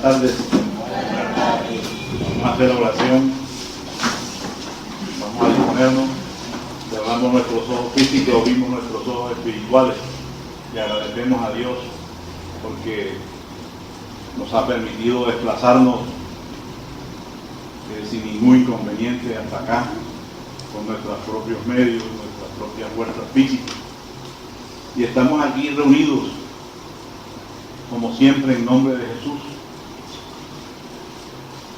tardes. Vamos a hacer la oración. Vamos a disponernos. Cerramos nuestros ojos físicos, abrimos nuestros ojos espirituales y agradecemos a Dios porque nos ha permitido desplazarnos sin ningún inconveniente hasta acá, con nuestros propios medios, nuestras propias fuerzas físicas. Y estamos aquí reunidos, como siempre, en nombre de Jesús,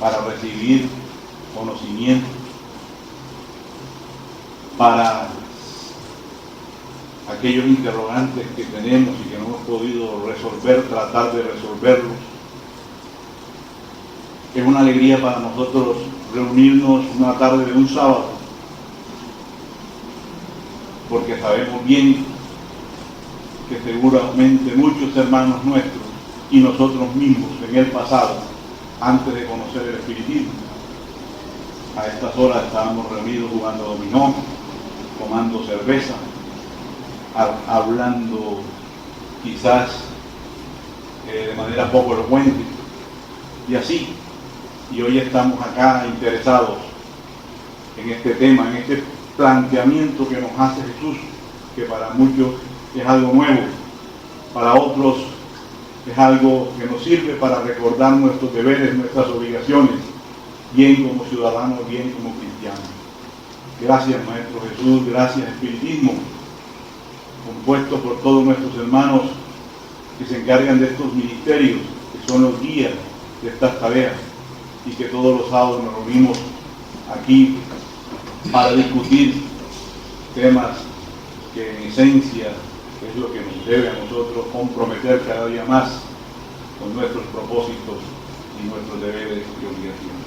para recibir conocimiento, para aquellos interrogantes que tenemos y que no hemos podido resolver, tratar de resolverlos. Es una alegría para nosotros reunirnos una tarde de un sábado, porque sabemos bien que seguramente muchos hermanos nuestros y nosotros mismos en el pasado, antes de conocer el espiritismo, a estas horas estábamos reunidos jugando dominó, tomando cerveza, hablando quizás de manera poco elocuente, y así. Y hoy estamos acá interesados en este tema, en este planteamiento que nos hace Jesús, que para muchos es algo nuevo, para otros es algo que nos sirve para recordar nuestros deberes, nuestras obligaciones, bien como ciudadanos, bien como cristianos. Gracias, Maestro Jesús, gracias, Espiritismo, compuesto por todos nuestros hermanos que se encargan de estos ministerios, que son los guías de estas tareas, y que todos los sábados nos reunimos aquí para discutir temas que en esencia es lo que nos debe a nosotros comprometer cada día más con nuestros propósitos y nuestros deberes y obligaciones.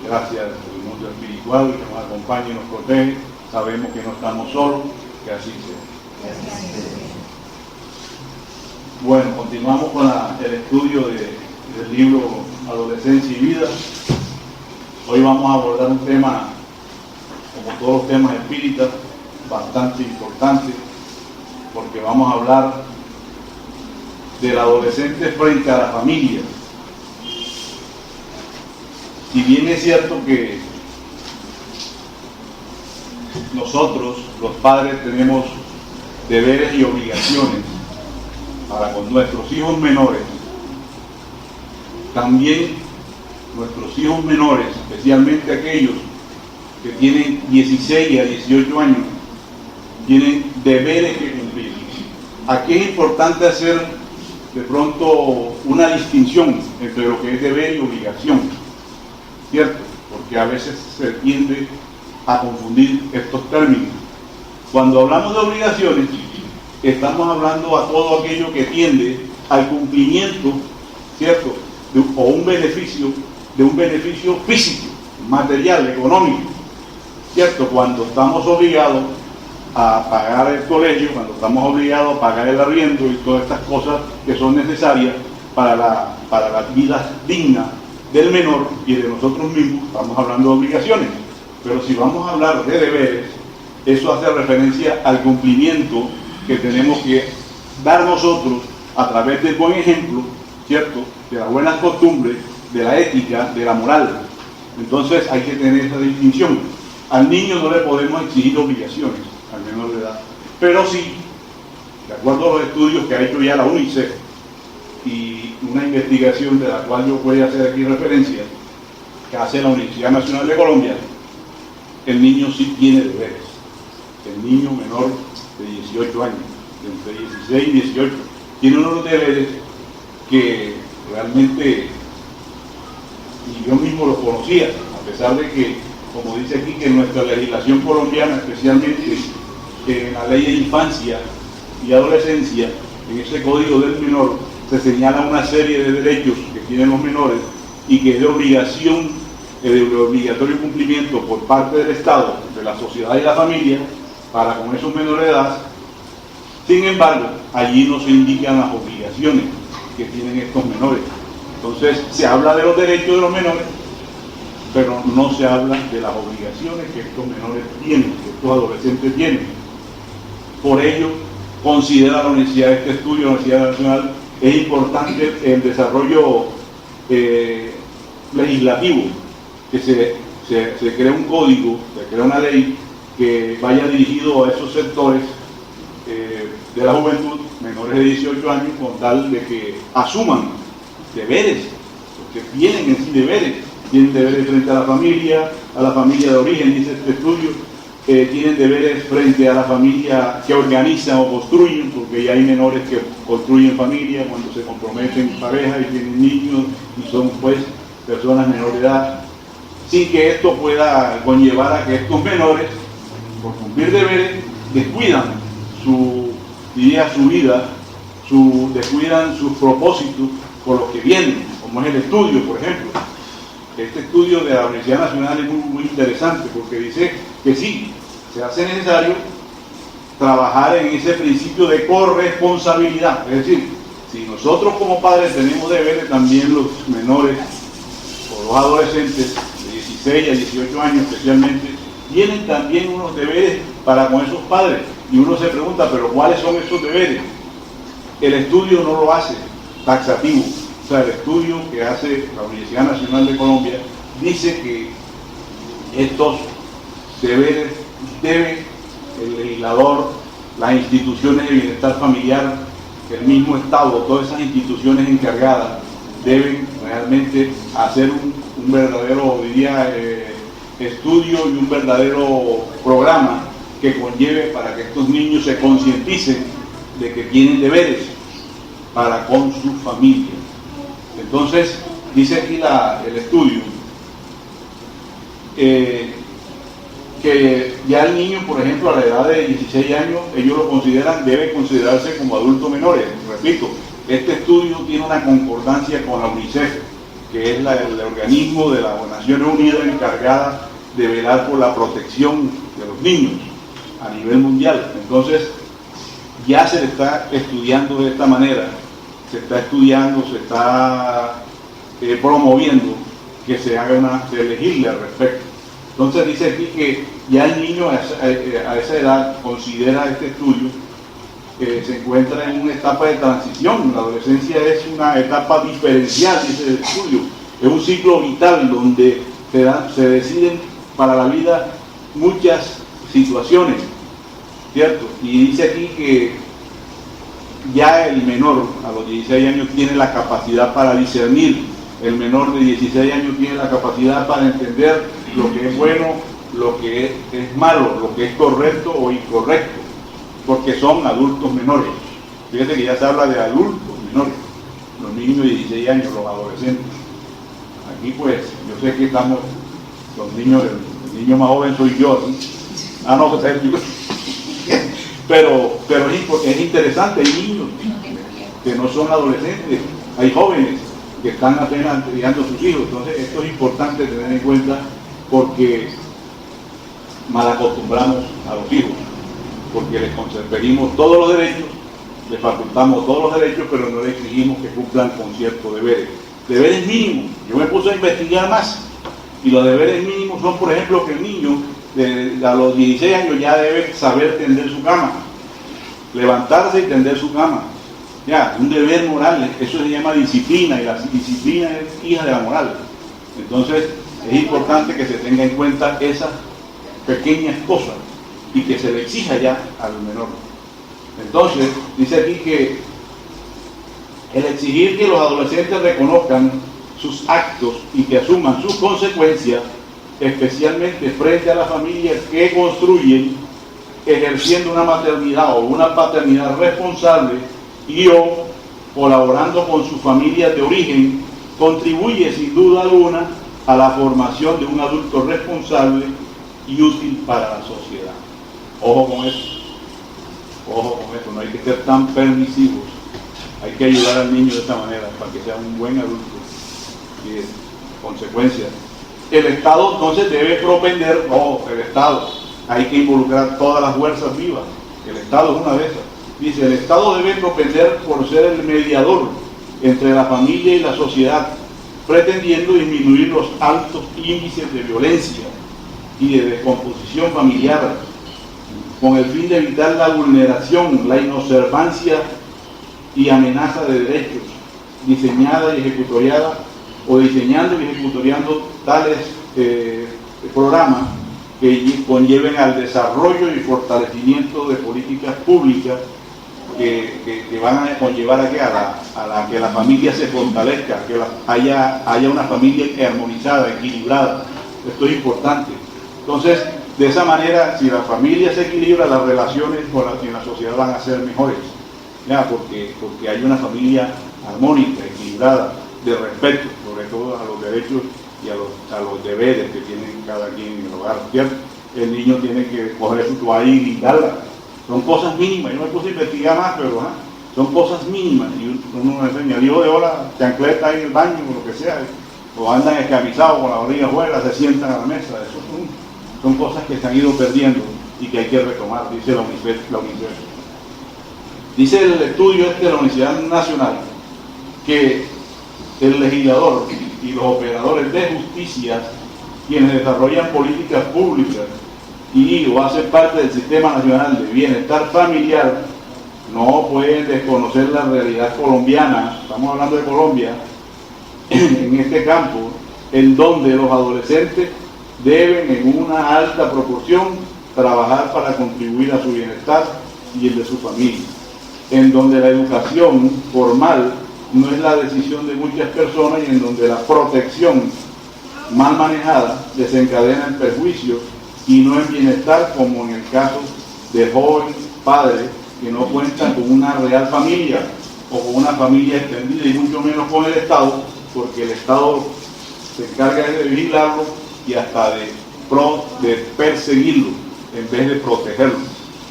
Gracias por el mundo espiritual que nos acompaña y nos protege. Sabemos que no estamos solos, que así sea. Bueno, continuamos con el estudio del libro Adolescencia y Vida. Hoy vamos a abordar un tema, como todos los temas espíritas, bastante importante, porque vamos a hablar del adolescente frente a la familia. Si bien es cierto que nosotros, los padres, tenemos deberes y obligaciones para con nuestros hijos menores, también nuestros hijos menores, especialmente aquellos que tienen 16 a 18 años, tienen deberes que cumplir. Aquí es importante hacer de pronto una distinción entre lo que es deber y obligación, ¿cierto? Porque a veces se tiende a confundir estos términos. Cuando hablamos de obligaciones, estamos hablando a todo aquello que tiende al cumplimiento, ¿cierto?, de un beneficio físico, material, económico, ¿cierto? Cuando estamos obligados a pagar el colegio, cuando estamos obligados a pagar el arriendo y todas estas cosas que son necesarias para la vida digna del menor y de nosotros mismos, estamos hablando de obligaciones. Pero si vamos a hablar de deberes, eso hace referencia al cumplimiento que tenemos que dar nosotros a través del buen ejemplo, ¿cierto?, de las buenas costumbres, de la ética, de la moral. Entonces hay que tener esa distinción. Al niño no le podemos exigir obligaciones, al menor de edad, pero sí, de acuerdo a los estudios que ha hecho ya la UNICEF y una investigación de la cual yo voy a hacer aquí referencia, que hace la Universidad Nacional de Colombia, el niño sí tiene deberes. El niño menor de 18 años, de entre 16 y 18, tiene unos deberes que realmente y yo mismo los conocía, a pesar de que, como dice aquí, que en nuestra legislación colombiana, especialmente en la ley de infancia y adolescencia, en ese código del menor, se señala una serie de derechos que tienen los menores y que es de obligación, de obligatorio cumplimiento por parte del Estado, de la sociedad y la familia, para con esos menores de edad. Sin embargo, allí no se indican las obligaciones que tienen estos menores. Entonces, se habla de los derechos de los menores, pero no se habla de las obligaciones que estos menores tienen, que estos adolescentes tienen. Por ello, considera la Universidad de este estudio, la Universidad Nacional, es importante el desarrollo legislativo, que se crea un código, se crea una ley que vaya dirigido a esos sectores de la juventud menores de 18 años, con tal de que asuman deberes, porque tienen en sí deberes, tienen deberes frente a la familia de origen, dice este estudio, tienen deberes frente a la familia que organizan o construyen, porque ya hay menores que construyen familia cuando se comprometen en pareja y tienen niños y son pues personas menores de edad, sin que esto pueda conllevar a que estos menores, por cumplir deberes, descuidan su vida, descuidan sus propósitos por los que vienen, como es el estudio, por ejemplo. Este estudio de la Universidad Nacional es muy interesante, porque dice que sí, se hace necesario trabajar en ese principio de corresponsabilidad. Es decir, si nosotros como padres tenemos deberes, también los menores o los adolescentes de 16 a 18 años especialmente, tienen también unos deberes para con esos padres. Y uno se pregunta, ¿pero cuáles son esos deberes? El estudio no lo hace taxativo. O sea, el estudio que hace la Universidad Nacional de Colombia dice que estos deberes debe el legislador, las instituciones de bienestar familiar, el mismo Estado, todas esas instituciones encargadas deben realmente hacer un verdadero, diría, estudio y un verdadero programa que conlleve para que estos niños se concienticen de que tienen deberes para con su familia. Entonces, dice aquí el estudio que ya el niño, por ejemplo, a la edad de 16 años, ellos lo consideran, debe considerarse como adultos menores. Repito, este estudio tiene una concordancia con la UNICEF, que es el organismo de las Naciones Unidas encargada de velar por la protección de los niños a nivel mundial. Entonces, ya se le está estudiando de esta manera, se está promoviendo que se legisle al respecto. Entonces dice aquí que ya el niño a esa edad, considera este estudio, que se encuentra en una etapa de transición. La adolescencia es una etapa diferencial, dice el estudio. Es un ciclo vital donde se deciden para la vida muchas situaciones, ¿cierto? Y dice aquí que ya el menor a los 16 años tiene la capacidad para discernir, el menor de 16 años tiene la capacidad para entender lo que es bueno, lo que es malo, lo que es correcto o incorrecto, porque son adultos menores. Fíjate que ya se habla de adultos menores, los niños de 16 años, los adolescentes. Aquí pues, yo sé que estamos, los niños, el niño más joven soy yo, ¿sí? No, pues es yo. Pero es interesante, hay niños que no son adolescentes, hay jóvenes que están apenas criando a sus hijos. Entonces esto es importante tener en cuenta, porque mal acostumbramos a los hijos, porque les conferimos todos los derechos, les facultamos todos los derechos, pero no les exigimos que cumplan con ciertos deberes mínimos. Yo me puse a investigar más, y los deberes mínimos son, por ejemplo, que el niño a los 16 años ya debe saber tender su cama, levantarse y tender su cama. Ya, un deber moral, eso se llama disciplina, y la disciplina es hija de la moral. Entonces, es importante que se tenga en cuenta esas pequeñas cosas y que se le exija ya al menor. Entonces, dice aquí que el exigir que los adolescentes reconozcan sus actos y que asuman sus consecuencias, especialmente frente a las familias que construyen, ejerciendo una maternidad o una paternidad responsable y o colaborando con sus familias de origen, contribuye sin duda alguna a la formación de un adulto responsable y útil para la sociedad. Ojo con eso, no hay que ser tan permisivos, hay que ayudar al niño de esta manera para que sea un buen adulto. Y en consecuencia, el Estado entonces debe propender, el Estado, hay que involucrar todas las fuerzas vivas, el Estado es una de esas. Dice, el Estado debe propender por ser el mediador entre la familia y la sociedad, pretendiendo disminuir los altos índices de violencia y de descomposición familiar, con el fin de evitar la vulneración, la inobservancia y amenaza de derechos, diseñada y ejecutoriada o diseñando y ejecutoriando tales programas que conlleven al desarrollo y fortalecimiento de políticas públicas que van a conllevar a que la familia se fortalezca, que haya una familia armonizada, equilibrada. Esto es importante. Entonces, de esa manera, si la familia se equilibra, las relaciones en la sociedad van a ser mejores, ¿ya? Porque hay una familia armónica, equilibrada, de respeto, sobre todo a los derechos y a los deberes que tiene cada quien en el hogar, ¿cierto? El niño tiene que coger su toalla y guindarla. Son cosas mínimas. Yo me puse a investigar más, pero son cosas mínimas. Y uno me enseña, el hijo de hola, chancleta ahí en el baño, o lo que sea, o andan escamisados con la barriga afuera, se sientan a la mesa. Eso son cosas que se han ido perdiendo y que hay que retomar, dice la UNICEF. Dice el estudio de la Universidad Nacional que el legislador y los operadores de justicia, quienes desarrollan políticas públicas o hacen parte del Sistema Nacional de Bienestar Familiar, no pueden desconocer la realidad colombiana. Estamos hablando de Colombia, en este campo, en donde los adolescentes deben en una alta proporción trabajar para contribuir a su bienestar y el de su familia, en donde la educación formal no es la decisión de muchas personas y en donde la protección mal manejada desencadena en perjuicios y no en bienestar, como en el caso de jóvenes padres que no cuentan con una real familia o con una familia extendida, y mucho menos con el Estado, porque el Estado se encarga de vigilarlo y hasta de perseguirlo en vez de protegerlo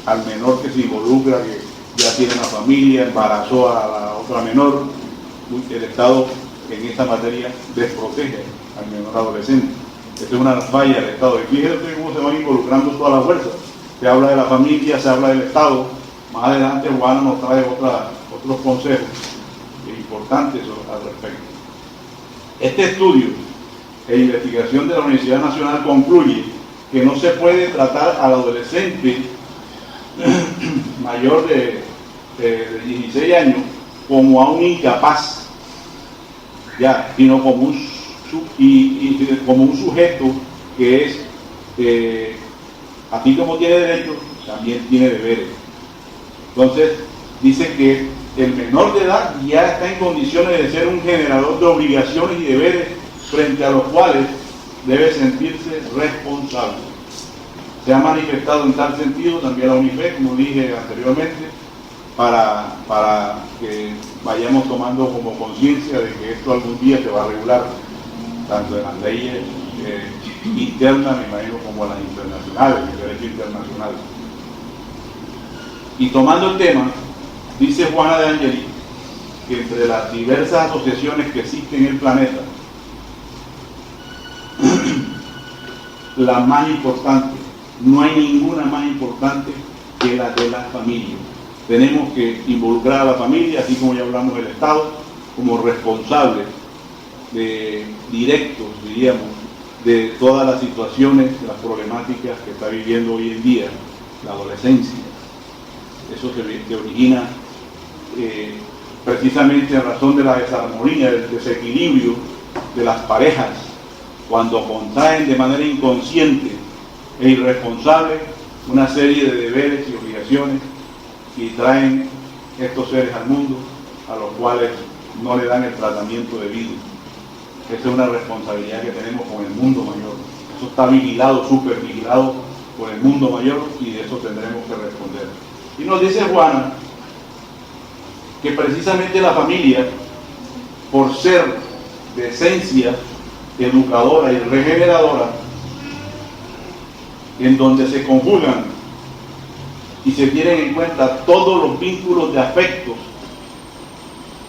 al menor que se involucra, que ya tiene una familia, embarazó a la otra menor. El Estado en esta materia desprotege al menor adolescente. Esta es una falla del Estado. Y fíjense cómo se van involucrando todas las fuerzas. Se habla de la familia, se habla del Estado. Más adelante Juana nos trae otros consejos importantes al respecto. Este estudio e investigación de la Universidad Nacional concluye que no se puede tratar al adolescente mayor de 16 años como a un incapaz, ya, sino como un sujeto que es, así como tiene derechos, también tiene deberes. Entonces, dice que el menor de edad ya está en condiciones de ser un generador de obligaciones y deberes frente a los cuales debe sentirse responsable. Se ha manifestado en tal sentido también la UNIFE, como dije anteriormente, para que vayamos tomando como conciencia de que esto algún día se va a regular, tanto en las leyes internas, me imagino, como en las internacionales, el derecho internacional. Y tomando el tema, dice Juana de Angeli que entre las diversas asociaciones que existen en el planeta, la más importante, no hay ninguna más importante que la de la familia. Tenemos que involucrar a la familia, así como ya hablamos del Estado, como responsables directos, diríamos, de todas las situaciones, las problemáticas que está viviendo hoy en día la adolescencia. Eso se origina precisamente en razón de la desarmonía, del desequilibrio de las parejas, cuando contraen de manera inconsciente e irresponsable una serie de deberes y obligaciones y traen estos seres al mundo, a los cuales no le dan el tratamiento debido. Esa es una responsabilidad que tenemos con el mundo mayor. Eso está vigilado, súper vigilado por el mundo mayor, y de eso tendremos que responder. Y nos dice Juana que precisamente la familia, por ser de esencia educadora y regeneradora, en donde se conjugan y se tienen en cuenta todos los vínculos de afectos,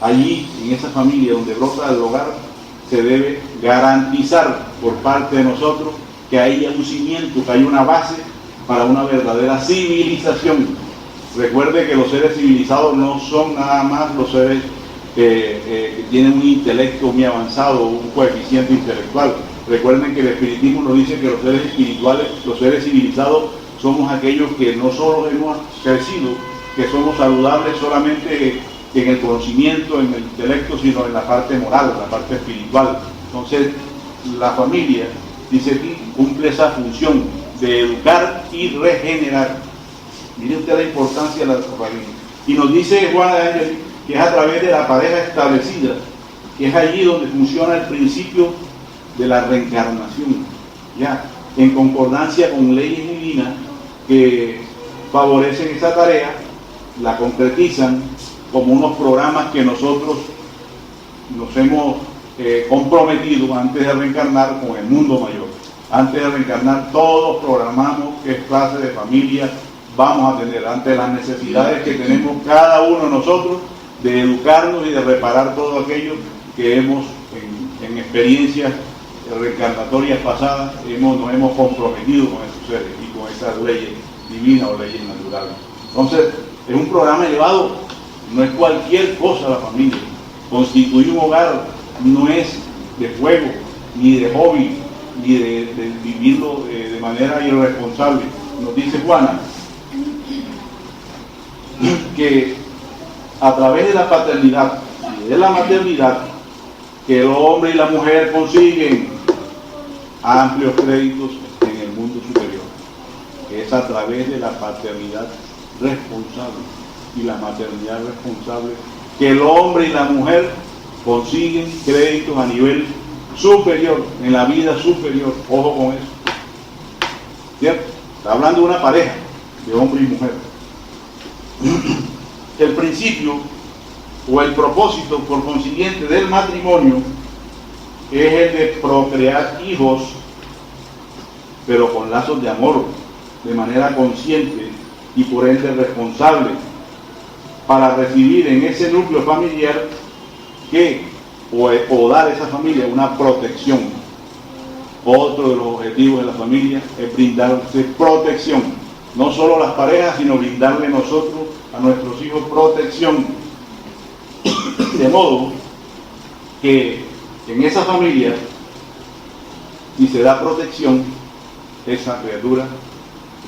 allí en esa familia donde brota el hogar, se debe garantizar por parte de nosotros que haya un cimiento, que haya una base para una verdadera civilización. Recuerde que los seres civilizados no son nada más los seres que tienen un intelecto muy avanzado, un coeficiente intelectual. Recuerden que el espiritismo nos dice que los seres espirituales, los seres civilizados, somos aquellos que no solo hemos crecido, que somos saludables solamente en el conocimiento, en el intelecto, sino en la parte moral, en la parte espiritual. Entonces, la familia, dice aquí, cumple esa función de educar y regenerar. Mire usted la importancia de la familia. Y nos dice Juana de Ángel que es a través de la pareja establecida, que es allí donde funciona el principio de la reencarnación, ya, en concordancia con leyes divinas que favorecen esa tarea, la concretizan como unos programas que nosotros nos hemos comprometido antes de reencarnar con el mundo mayor. Antes de reencarnar todos programamos qué clase de familia vamos a tener ante las necesidades que tenemos cada uno de nosotros de educarnos y de reparar todo aquello que hemos en experiencias reencarnatorias pasadas nos hemos comprometido con esos seres y con esas leyes divinas o leyes naturales. Entonces es un programa elevado, no es cualquier cosa la familia. Constituir un hogar no es de juego, ni de hobby, ni de vivirlo de manera irresponsable. Nos dice Juana que a través de la paternidad y de la maternidad que el hombre y la mujer consiguen amplios créditos en el mundo superior, que es a través de la paternidad responsable y la maternidad responsable que el hombre y la mujer consiguen créditos a nivel superior, en la vida superior. Ojo con eso, ¿cierto? Está hablando de una pareja de hombre y mujer. El principio o el propósito, por consiguiente, del matrimonio es el de procrear hijos, pero con lazos de amor, de manera consciente y por ende responsable, para recibir en ese núcleo familiar o dar a esa familia una protección. Otro de los objetivos de la familia es brindarse protección, no solo a las parejas, sino brindarle nosotros a nuestros hijos protección, de modo que en esa familia, si se da protección, esa criatura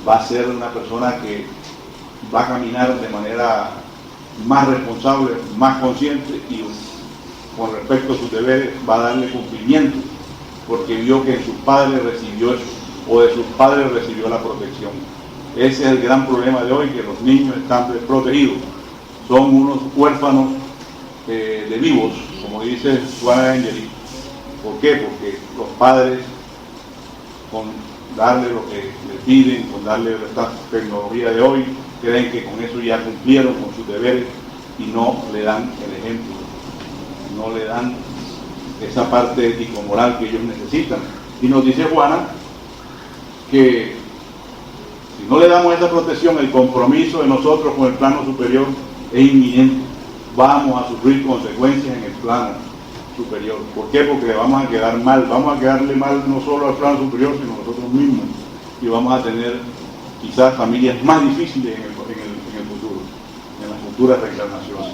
va a ser una persona que va a caminar de manera más responsable, más consciente y con respecto a sus deberes va a darle cumplimiento, porque vio que en sus padres recibió eso, o de sus padres recibió la protección. Ese es el gran problema de hoy, que los niños están desprotegidos, son unos huérfanos de vivos, como dice Juana de Ángel. ¿Por qué? Porque los padres, con darle lo que le piden, con darle esta tecnología de hoy, creen que con eso ya cumplieron con sus deberes y no le dan el ejemplo, no le dan esa parte ético-moral que ellos necesitan. Y nos dice Juana que si no le damos esa protección, el compromiso de nosotros con el plano superior es inminente. Vamos a sufrir consecuencias en el plano superior. ¿Por qué? Porque le vamos a quedar mal, vamos a quedarle mal no solo al plano superior, sino a nosotros mismos. Y vamos a tener quizás familias más difíciles en el futuro, en las futuras reencarnaciones.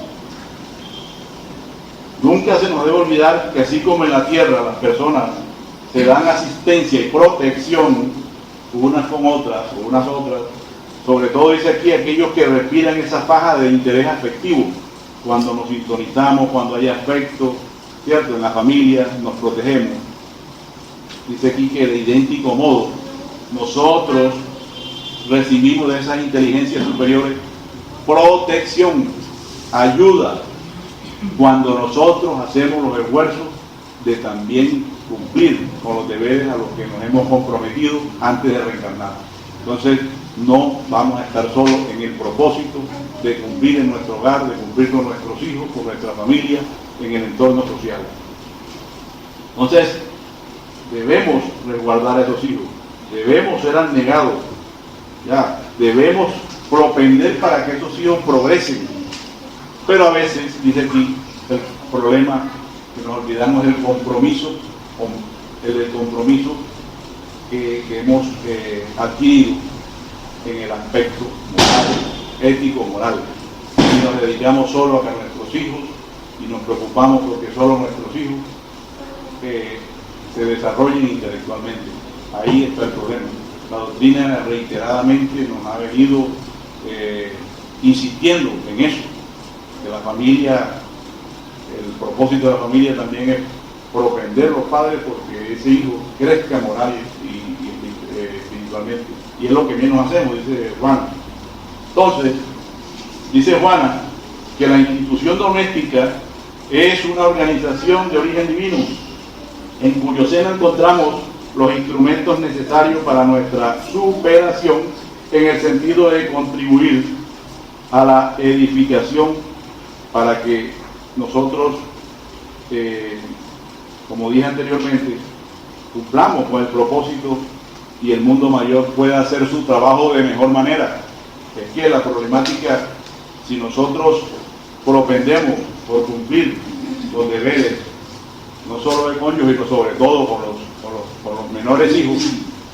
Nunca se nos debe olvidar que así como en la tierra las personas se dan asistencia y protección unas con otras, o unas otras, sobre todo dice aquí aquellos que respiran esa faja de interés afectivo, cuando nos sintonizamos, cuando hay afecto, ¿cierto? En la familia nos protegemos. Dice aquí que de idéntico modo nosotros recibimos de esas inteligencias superiores protección, ayuda, cuando nosotros hacemos los esfuerzos de también cumplir con los deberes a los que nos hemos comprometido antes de reencarnar. Entonces no vamos a estar solos en el propósito de cumplir en nuestro hogar, de cumplir con nuestros hijos, con nuestra familia, en el entorno social. Entonces debemos resguardar a esos hijos, debemos ser abnegados, ya, debemos propender para que esos hijos progresen. Pero a veces, dice aquí, el problema que nos olvidamos es el compromiso que hemos adquirido en el aspecto moral, ético, moral. Y nos dedicamos solo a nuestros hijos y nos preocupamos porque solo nuestros hijos se desarrollen intelectualmente. Ahí está el problema. La doctrina reiteradamente nos ha venido insistiendo en eso. que la familia, el propósito de la familia también es propender a los padres porque ese hijo crezca moral y espiritualmente. Y es lo que menos hacemos, dice Juana. Entonces, dice Juana que la institución doméstica es una organización de origen divino, en cuyo seno encontramos los instrumentos necesarios para nuestra superación en el sentido de contribuir a la edificación para que nosotros, como dije anteriormente, cumplamos con el propósito y el mundo mayor pueda hacer su trabajo de mejor manera. Es que la problemática, si nosotros propendemos por cumplir los deberes, no solo de cónyuge, sino sobre todo con los menores hijos,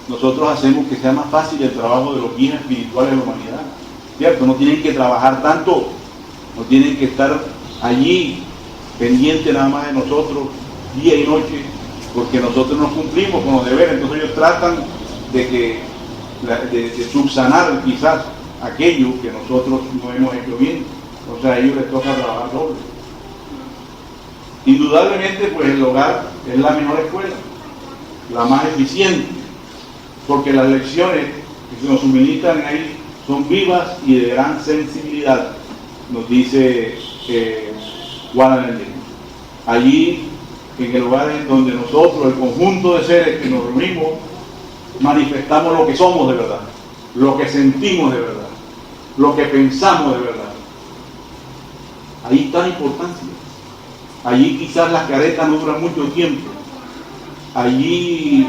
nosotros hacemos que sea más fácil el trabajo de los guías espirituales de la humanidad, ¿cierto? No tienen que trabajar tanto, no tienen que estar allí pendientes nada más de nosotros día y noche, porque nosotros no cumplimos con los deberes. Entonces ellos tratan de subsanar quizás aquello que nosotros no hemos hecho bien. O sea, a ellos les toca trabajar doble. Indudablemente, pues el hogar es la mejor escuela, la más eficiente, porque las lecciones que se nos suministran ahí son vivas y de gran sensibilidad, nos dice Juana Méndez. Allí, en el hogar en donde nosotros, el conjunto de seres que nos reunimos, manifestamos lo que somos de verdad, lo que sentimos de verdad, lo que pensamos de verdad. Ahí está la importancia. Allí quizás las caretas no duran mucho tiempo. Allí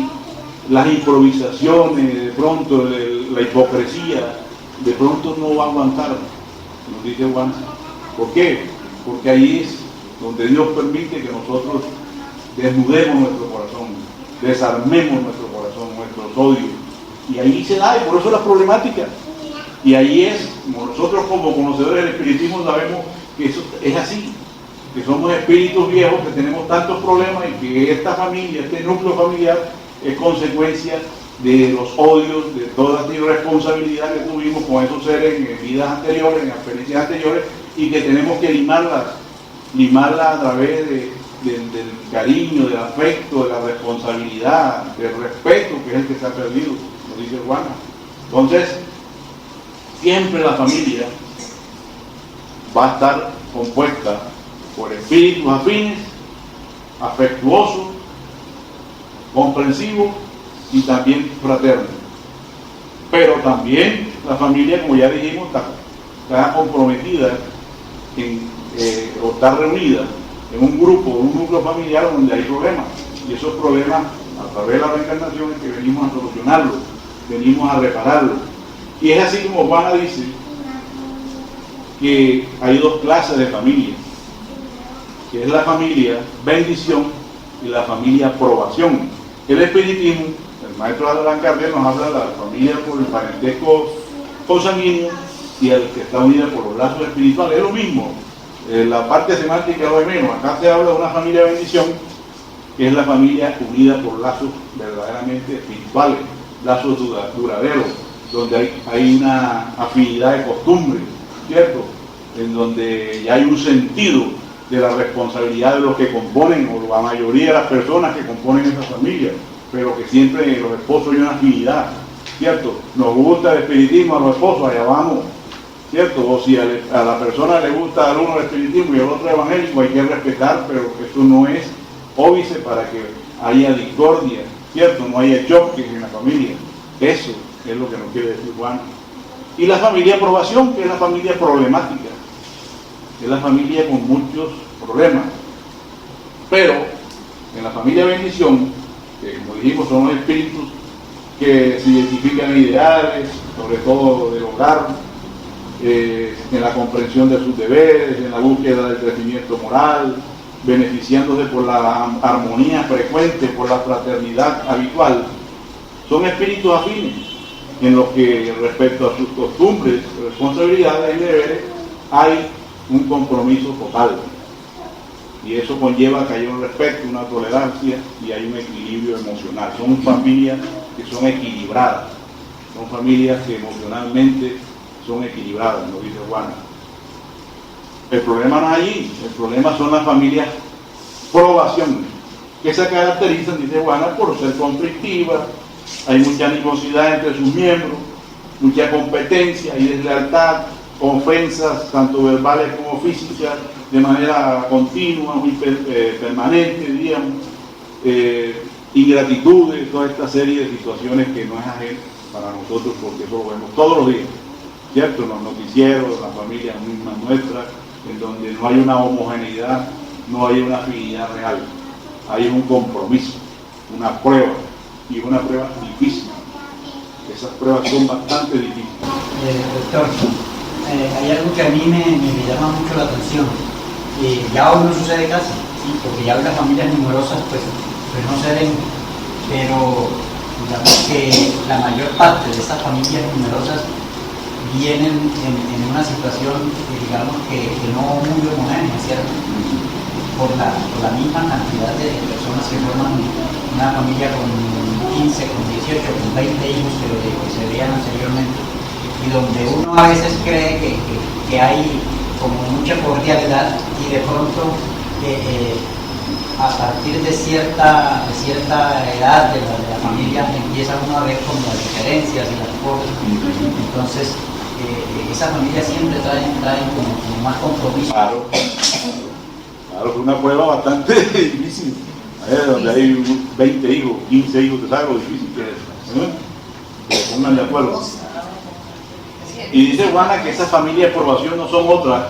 las improvisaciones, de pronto la hipocresía, de pronto no va a aguantar, nos dice Juan. ¿Por qué? Porque ahí es donde Dios permite que nosotros desnudemos nuestro corazón, desarmemos nuestro corazón, nuestros odios. Y ahí se da, y por eso la problemática. Y ahí es, como nosotros como conocedores del espiritismo sabemos que eso es así, que somos espíritus viejos, que tenemos tantos problemas y que esta familia, este núcleo familiar es consecuencia de los odios, de toda la irresponsabilidad que tuvimos con esos seres en vidas anteriores, en experiencias anteriores, y que tenemos que limarlas a través del cariño, del afecto, de la responsabilidad, del respeto, que es el que se ha perdido, lo dice Juana. Entonces, siempre la familia va a estar compuesta por espíritus afines, afectuosos, comprensivos y también fraternos. Pero también la familia, como ya dijimos, está comprometida o está reunida en un grupo, un núcleo familiar donde hay problemas. Y esos problemas, a través de la reencarnación, es que venimos a solucionarlos, venimos a repararlos. Y es así como Juana dice que hay dos clases de familia, que es la familia bendición y la familia probación. El espiritismo, el maestro Alan Kardec nos habla de la familia por el parentesco consanguíneo y el que está unida por los lazos espirituales. Es lo mismo, la parte semántica es lo de menos. Acá se habla de una familia bendición, que es la familia unida por lazos verdaderamente espirituales, lazos duraderos, donde hay una afinidad de costumbre, ¿cierto? En donde ya hay un sentido de la responsabilidad de los que componen, o la mayoría de las personas que componen esa familia, pero que siempre los esposos hay una afinidad, ¿cierto? Nos gusta el espiritismo a los esposos, allá vamos, ¿cierto? O si a la persona le gusta al uno el espiritismo y al otro evangélico, hay que respetar, pero eso no es óbice para que haya discordia, ¿cierto? No haya choques en la familia. Eso es lo que nos quiere decir Juan. Y la familia aprobación, que es la familia problemática, es la familia con muchos problemas. Pero en la familia bendición, que como dijimos son los espíritus que se identifican en ideales, sobre todo del hogar, en la comprensión de sus deberes, en la búsqueda del crecimiento moral, beneficiándose por la armonía frecuente, por la fraternidad habitual. Son espíritus afines en los que respecto a sus costumbres, responsabilidades y deberes hay un compromiso total, y eso conlleva que haya un respeto, una tolerancia y hay un equilibrio emocional. Son familias que son equilibradas, son familias que emocionalmente son equilibradas, nos dice Juana. El problema no es allí, el problema son las familias probación, que se caracterizan, dice Juana, por ser conflictivas, hay mucha animosidad entre sus miembros, mucha competencia y deslealtad, ofensas tanto verbales como físicas, de manera continua, muy permanente, diríamos, ingratitudes, toda esta serie de situaciones que no es ajena para nosotros, porque eso lo vemos todos los días, ¿cierto? En los noticieros, en las familias mismas nuestras, en donde no hay una homogeneidad, no hay una afinidad real, hay un compromiso, una prueba, y una prueba difícil. Esas pruebas son bastante difíciles. Doctor, hay algo que a mí me llama mucho la atención. Ya hoy no sucede casi, ¿sí? Porque ya hoy las familias numerosas pues no se ven, pero digamos que la mayor parte de estas familias numerosas vienen en una situación, digamos que no muy homogénea, ¿cierto? Por la misma cantidad de personas que forman una familia con 15, con 18, con 20 hijos que se veían anteriormente, y donde uno a veces cree que hay como mucha cordialidad y de pronto a partir de cierta edad de la familia empieza uno a ver como las diferencias y las cosas. Entonces esas familias siempre traen como más compromiso. Claro, es una prueba bastante difícil, donde hay 20 hijos, 15 hijos, te sabes lo difícil que es, que se pongan de acuerdo. Y dice Juana que esas familias de formación no son otras,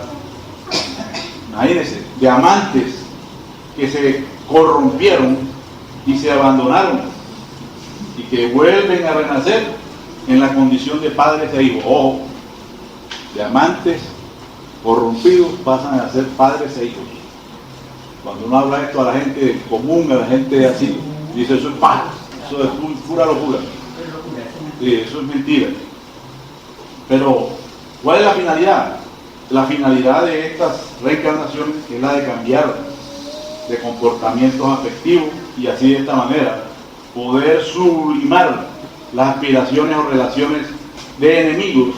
imagínense, de amantes que se corrompieron y se abandonaron y que vuelven a renacer en la condición de padres e hijos. Ojo, de amantes corrompidos pasan a ser padres e hijos. Cuando uno habla esto a la gente común, a la gente así, dice eso es paz, eso es pura locura. Sí, eso es mentira. Pero, ¿cuál es la finalidad? La finalidad de estas reencarnaciones es la de cambiar de comportamientos afectivos y así de esta manera poder sublimar las aspiraciones o relaciones de enemigos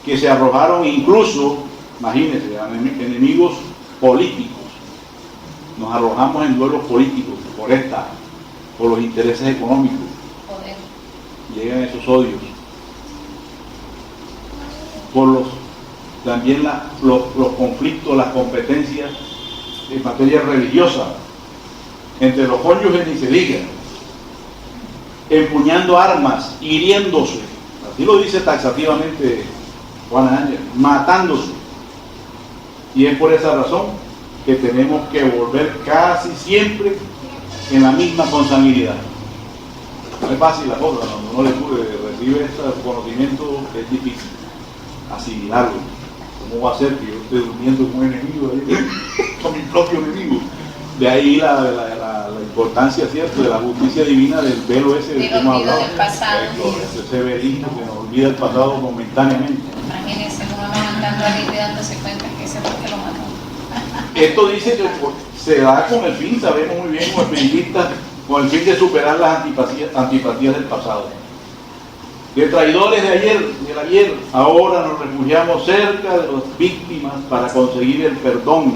que se arrojaron incluso, imagínense, enemigos políticos. Nos arrojamos en duelos políticos por los intereses económicos. Llegan esos odios. Por también los conflictos, las competencias en materia religiosa, entre los cónyuges ni se diga, empuñando armas, hiriéndose, así lo dice taxativamente Juana Ángel, matándose. Y es por esa razón que tenemos que volver casi siempre en la misma consanguinidad. No es fácil la cosa, cuando uno recibe este conocimiento es difícil asimilarlo. ¿Cómo va a ser que yo esté durmiendo con un enemigo, con mi propio enemigo? De ahí la importancia, ¿cierto?, de la justicia divina, del velo ese del que hemos hablado. Ese velito que nos olvida el pasado momentáneamente. Imagínense, uno va mandando a alguien dándose cuenta que ese fue el que lo mató. Esto dice que se da con el fin, sabemos muy bien, como espiritistas, con el fin de superar las antipatías del pasado. De traidores del ayer, ahora nos refugiamos cerca de las víctimas para conseguir el perdón,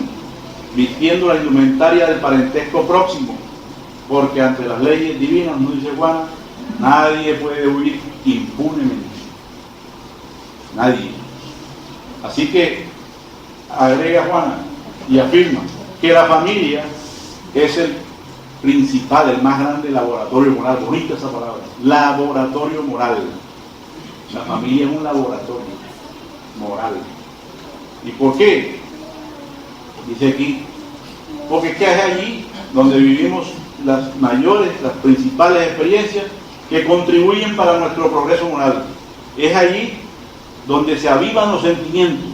vistiendo la indumentaria del parentesco próximo, porque ante las leyes divinas, nos dice Juana, nadie puede huir impunemente. Nadie. Así que, agrega Juana y afirma que la familia es el principal, el más grande laboratorio moral. Bonita esa palabra, laboratorio moral. La familia es un laboratorio moral. ¿Y por qué? Dice aquí, porque es que es allí donde vivimos las mayores, las principales experiencias que contribuyen para nuestro progreso moral. Es allí donde se avivan los sentimientos,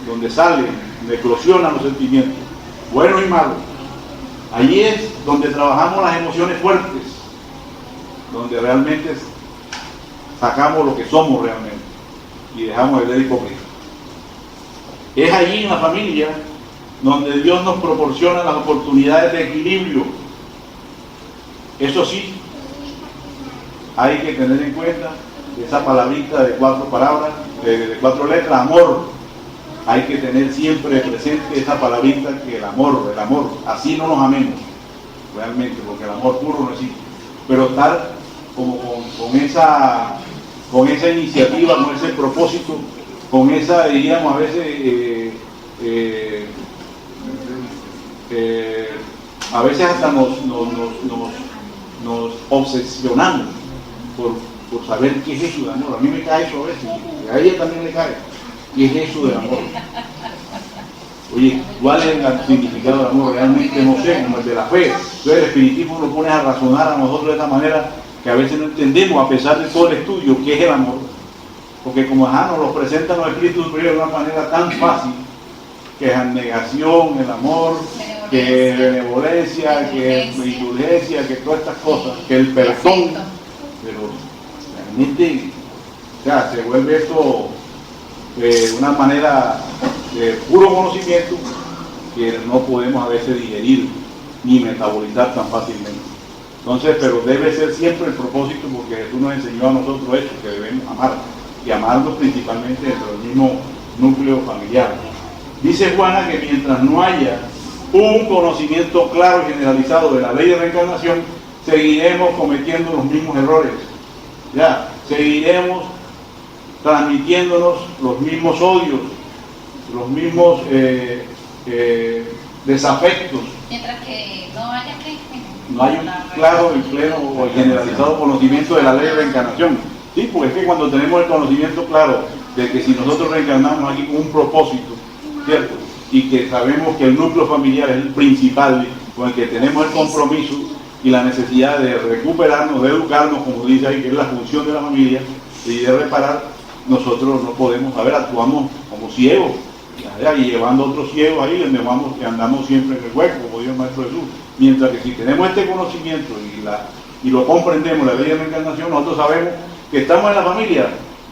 donde salen, donde eclosionan los sentimientos, buenos y malos. Allí es donde trabajamos las emociones fuertes, donde realmente sacamos lo que somos realmente y dejamos de ser hipócritas. Es allí en la familia donde Dios nos proporciona las oportunidades de equilibrio. Eso sí, hay que tener en cuenta esa palabrita de 4 palabras, de 4 letras, amor. hay que tener siempre presente esa palabrita que el amor, así no nos amemos, realmente, porque el amor puro no existe, pero estar como con esa iniciativa, con ese propósito, con esa, diríamos, a veces, a veces hasta nos obsesionamos por saber qué es eso de amor. A mí me cae eso a veces, y a ella también le cae. ¿Qué es eso del amor? Oye, ¿cuál es el significado del amor? Realmente no sé, como el de la fe. Entonces el espiritismo nos pone a razonar a nosotros de esta manera que a veces no entendemos, a pesar de todo el estudio, qué es el amor. Porque como nos lo presentan los espíritus superiores de una manera tan fácil, que es abnegación, el amor, que es benevolencia, que es indulgencia, que todas estas cosas, que el perdón, pero realmente, o sea, se vuelve esto una manera de puro conocimiento que no podemos a veces digerir ni metabolizar tan fácilmente. Entonces, pero debe ser siempre el propósito, porque Jesús nos enseñó a nosotros eso, que debemos amar, y amarnos principalmente dentro del mismo núcleo familiar. Dice Juana que mientras no haya un conocimiento claro y generalizado de la ley de reencarnación, seguiremos cometiendo los mismos errores, ya, seguiremos transmitiéndonos los mismos odios, los mismos desafectos. Mientras que no haya no hay un claro y pleno o generalizado conocimiento de la ley de reencarnación. Sí, porque es que cuando tenemos el conocimiento claro de que si nosotros reencarnamos aquí con un propósito, ¿cierto? Y que sabemos que el núcleo familiar es el principal, con el que tenemos el compromiso y la necesidad de recuperarnos, de educarnos, como dice ahí, que es la función de la familia, y de reparar, nosotros no podemos, actuamos como ciegos, y llevando a otros ciegos ahí, y andamos siempre en el hueco, como dijo el Maestro Jesús. Mientras que si tenemos este conocimiento y lo comprendemos, la ley de reencarnación, nosotros sabemos que estamos en la familia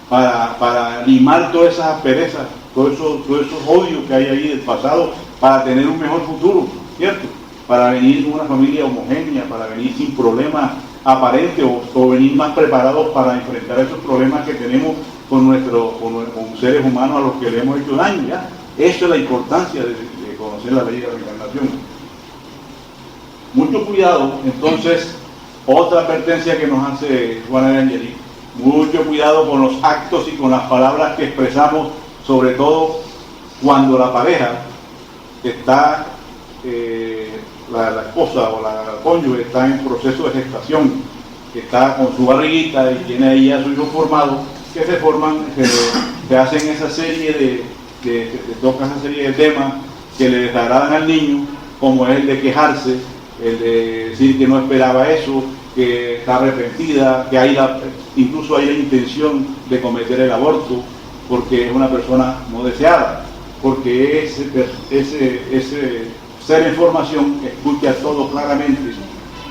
para limar todas esas asperezas, todos esos odios que hay ahí del pasado, para tener un mejor futuro, ¿cierto? Para venir con una familia homogénea, para venir sin problemas aparentes o venir más preparados para enfrentar esos problemas que tenemos con seres humanos a los que le hemos hecho daño, ¿ya? Eso es la importancia de conocer la ley de la reencarnación. Mucho cuidado, entonces, otra advertencia que nos hace Juana de Angeli, mucho cuidado con los actos y con las palabras que expresamos, sobre todo cuando la pareja está, la esposa o la cónyuge está en proceso de gestación, que está con su barriguita y tiene ahí a su hijo formado, que se forman, se hacen esa serie tocan esa serie de temas que le desagradan al niño, como es el de quejarse, el de decir que no esperaba eso, que está arrepentida, que incluso hay la intención de cometer el aborto, porque es una persona no deseada, porque ese ser en formación escucha todo claramente,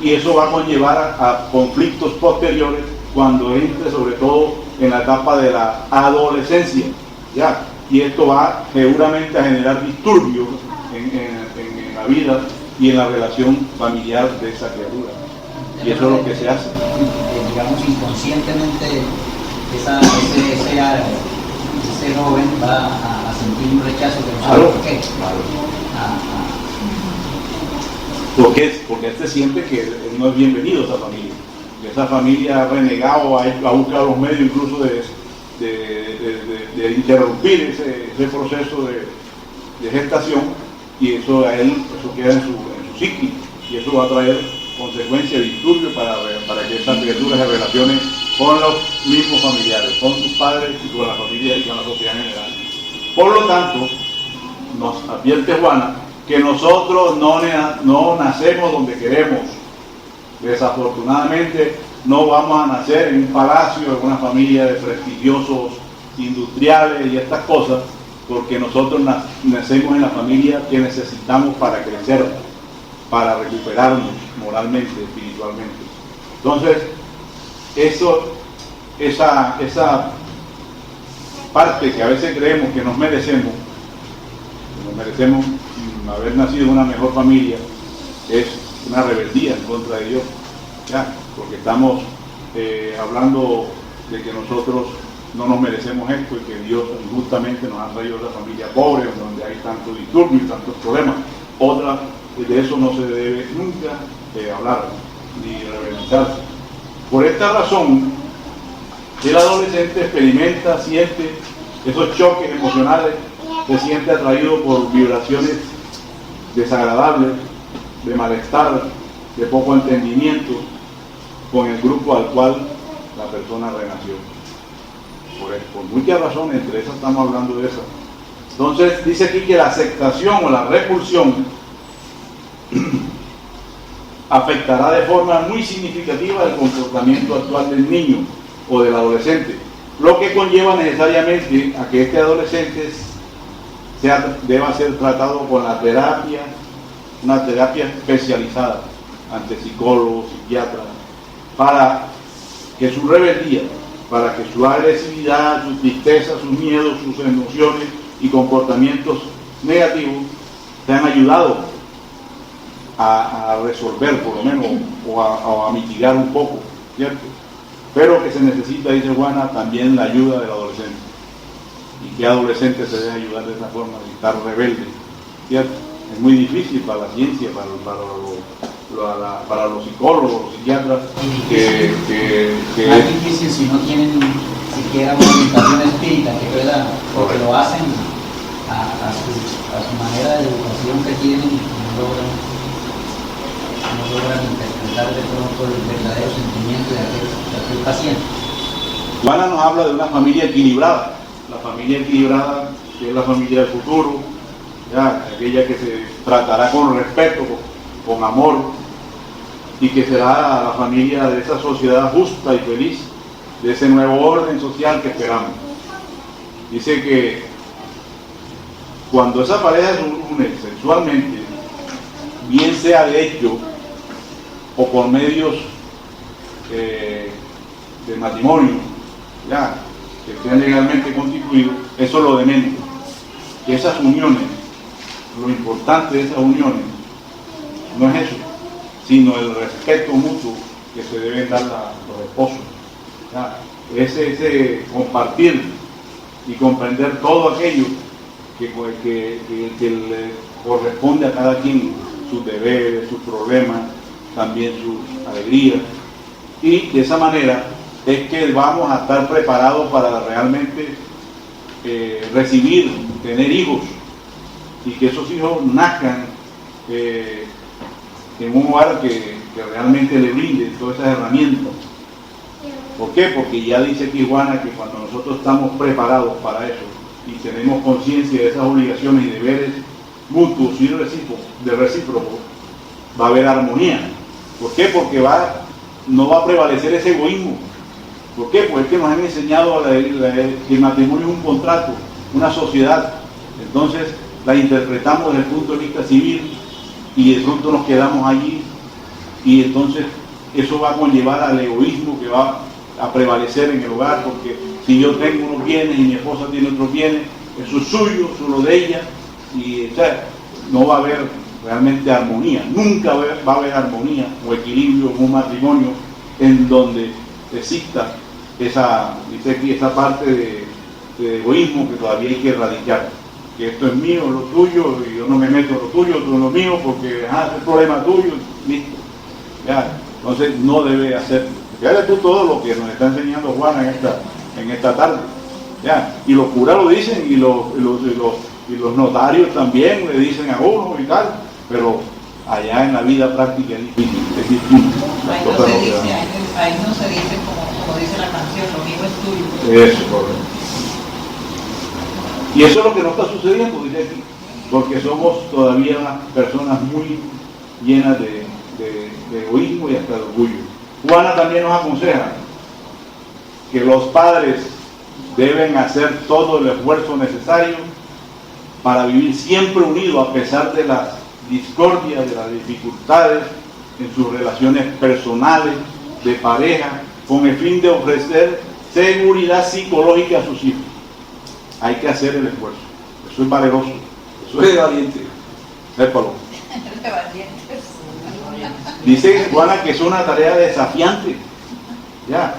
y eso va a conllevar a conflictos posteriores cuando entre, sobre todo en la etapa de la adolescencia, ¿ya? Y esto va seguramente a generar disturbios en la vida y en la relación familiar de esa criatura. Y eso es lo que se hace. Digamos, inconscientemente, ese joven va a sentir un rechazo que no sabe por qué. Claro. Porque él se siente que él no es bienvenido a esa familia. Que esa familia ha renegado, ha buscado los medios incluso de interrumpir ese proceso de gestación, y eso queda en su psiqui, y eso va a traer consecuencias de disturbio para que esta criatura se relacione con los mismos familiares, con sus padres y con la familia y con la sociedad en general. Por lo tanto, nos advierte Juana que nosotros no nacemos donde queremos. Desafortunadamente no vamos a nacer en un palacio, en una familia de prestigiosos industriales y estas cosas, porque nosotros nacemos en la familia que necesitamos para crecer, para recuperarnos moralmente, espiritualmente. Entonces, esa parte que a veces creemos que nos merecemos haber nacido en una mejor familia, es una rebeldía en contra de Dios, ¿ya? Porque estamos hablando de que nosotros no nos merecemos esto y que Dios injustamente nos ha traído a la familia pobre, donde hay tanto disturbio y tantos problemas. Otra, de eso no se debe nunca hablar ni reverenciarse. Por esta razón, el adolescente experimenta, siente esos choques emocionales, se siente atraído por vibraciones desagradables, de malestar, de poco entendimiento con el grupo al cual la persona renació. Por muchas razones, entre esas estamos hablando de esas. Entonces dice aquí que la aceptación o la repulsión afectará de forma muy significativa el comportamiento actual del niño o del adolescente, lo que conlleva necesariamente a que este adolescente deba ser tratado con la terapia, una terapia especializada ante psicólogos, psiquiatras, para que su rebeldía, para que su agresividad, su tristeza, sus miedos, sus emociones y comportamientos negativos sean ayudados a resolver por lo menos o a mitigar un poco, ¿cierto? Pero que se necesita, dice Juana, también la ayuda del adolescente. ¿Y qué adolescente se debe ayudar de esa forma, de estar rebelde? ¿Cierto? Es muy difícil para la ciencia, para los psicólogos, los psiquiatras, es difícil si no tienen siquiera una orientación espírita que pueda, porque lo hacen a su manera de educación que tienen y no logran interpretar de pronto el verdadero sentimiento de aquel paciente. Juana nos habla de una familia equilibrada, la familia equilibrada que es la familia del futuro, ¿ya? Aquella que se tratará con respeto, con amor, y que será la familia de esa sociedad justa y feliz, de ese nuevo orden social que esperamos. Dice que cuando esa pareja se une sexualmente, bien sea de hecho o por medios de matrimonio, ya, que estén legalmente constituidos, eso es lo de menos. Que esas uniones, lo importante de esas uniones, no es eso, sino el respeto mutuo que se deben dar los esposos. Ya, ese compartir y comprender todo aquello que le corresponde a cada quien, sus deberes, sus problemas, también sus alegrías, y de esa manera es que vamos a estar preparados para realmente recibir, tener hijos, y que esos hijos nazcan en un hogar que realmente le brinde todas esas herramientas. ¿Por qué? Porque ya dice aquí Juana que cuando nosotros estamos preparados para eso y tenemos conciencia de esas obligaciones y deberes mutuos y recíprocos, va a haber armonía. ¿Por qué? Porque no va a prevalecer ese egoísmo. ¿Por qué? Porque es que nos han enseñado que el matrimonio es un contrato, una sociedad. Entonces la interpretamos desde el punto de vista civil y de pronto nos quedamos allí, y entonces eso va a conllevar al egoísmo que va a prevalecer en el hogar, porque si yo tengo unos bienes y mi esposa tiene otros bienes, eso es suyo, solo de ella, y o sea, no va a haber realmente armonía. Nunca va a haber armonía o equilibrio en un matrimonio en donde exista dice aquí, esa parte de egoísmo que todavía hay que erradicar, que esto es mío, lo tuyo, y yo no me meto en lo tuyo, tú en lo mío, porque es problema tuyo, listo. Ya, entonces no debe hacer. Fíjate tú todo lo que nos está enseñando Juana en esta tarde. Ya, y los curas lo dicen, y los notarios también le dicen a uno y tal, pero allá en la vida práctica es difícil, es distinto. Ahí no se dice como dice la canción, lo mío es tuyo. Eso, correcto. Y eso es lo que no está sucediendo, dice aquí, porque somos todavía personas muy llenas de egoísmo y hasta de orgullo. Juana también nos aconseja que los padres deben hacer todo el esfuerzo necesario para vivir siempre unidos a pesar de las discordias, de las dificultades en sus relaciones personales, de pareja, con el fin de ofrecer seguridad psicológica a sus hijos. Hay que hacer el esfuerzo. Eso es valeroso, eso es valiente. Sépalo. Dice Juana que es una tarea desafiante. Ya.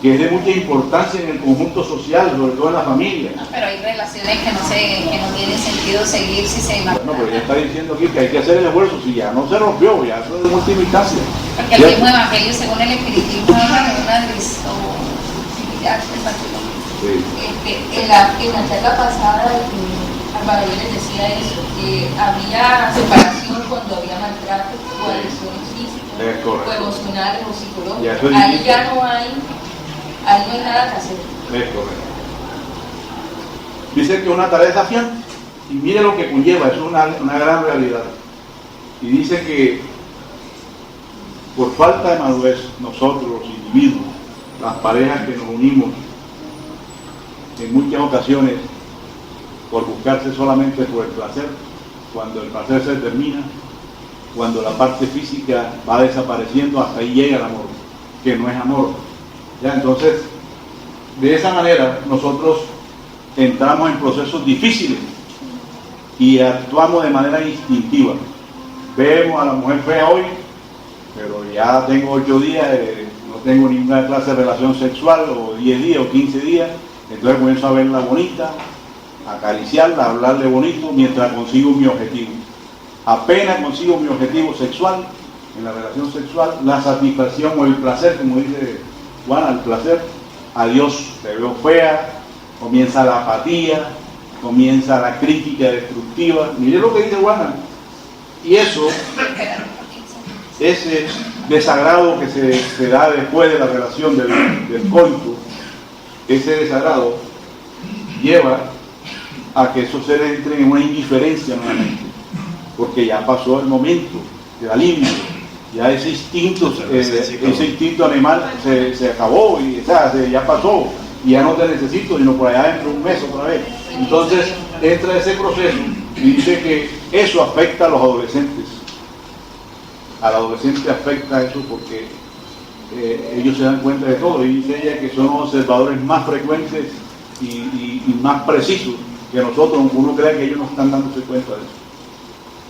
que es de mucha importancia en el conjunto social, sobre todo en la familia. No, pero hay relaciones que no tienen sentido seguir si se No, pero ella está diciendo aquí que hay que hacer el esfuerzo, si ya no se rompió, ya eso es de última instancia. Porque el mismo evangelio, según el espiritismo, habla de una disocibilidad del matrimonio. Sí. En la charla pasada, Álvaro les decía eso, que había separación cuando había maltrato o agresiones físicas, o emocionales o psicológicas. Ahí ya no hay nada que hacer. Es correcto. Dice que es una tarea desafiante, y mire lo que conlleva, eso es una gran realidad. Y dice que por falta de madurez, nosotros los individuos, las parejas que nos unimos, en muchas ocasiones, por buscarse solamente por el placer, cuando el placer se termina, cuando la parte física va desapareciendo, hasta ahí llega el amor, que no es amor. ¿Ya? Entonces, de esa manera, nosotros entramos en procesos difíciles y actuamos de manera instintiva. Vemos a la mujer fea hoy, pero ya tengo 8 días, no tengo ninguna clase de relación sexual, o 10 días o 15 días, entonces comienzo a verla bonita, a acariciarla, a hablarle bonito, mientras consigo mi objetivo. Apenas consigo mi objetivo sexual, en la relación sexual, la satisfacción o el placer, como dice Juana, el placer, adiós, te veo fea, comienza la apatía, comienza la crítica destructiva. Mire lo que dice Juana. Y eso, ese desagrado que se da después de la relación del coito, ese desagrado lleva a que esos seres entren en una indiferencia nuevamente, porque ya pasó el momento de alivio, ya ese instinto animal se acabó, y, o sea, ya pasó, y ya no te necesito, sino por allá dentro de un mes otra vez. Entonces entra ese proceso y dice que eso afecta a los adolescentes. Al adolescente afecta eso porque ellos se dan cuenta de todo, y dice ella que son los observadores más frecuentes y más precisos que nosotros, aunque uno crea que ellos no están dándose cuenta de eso.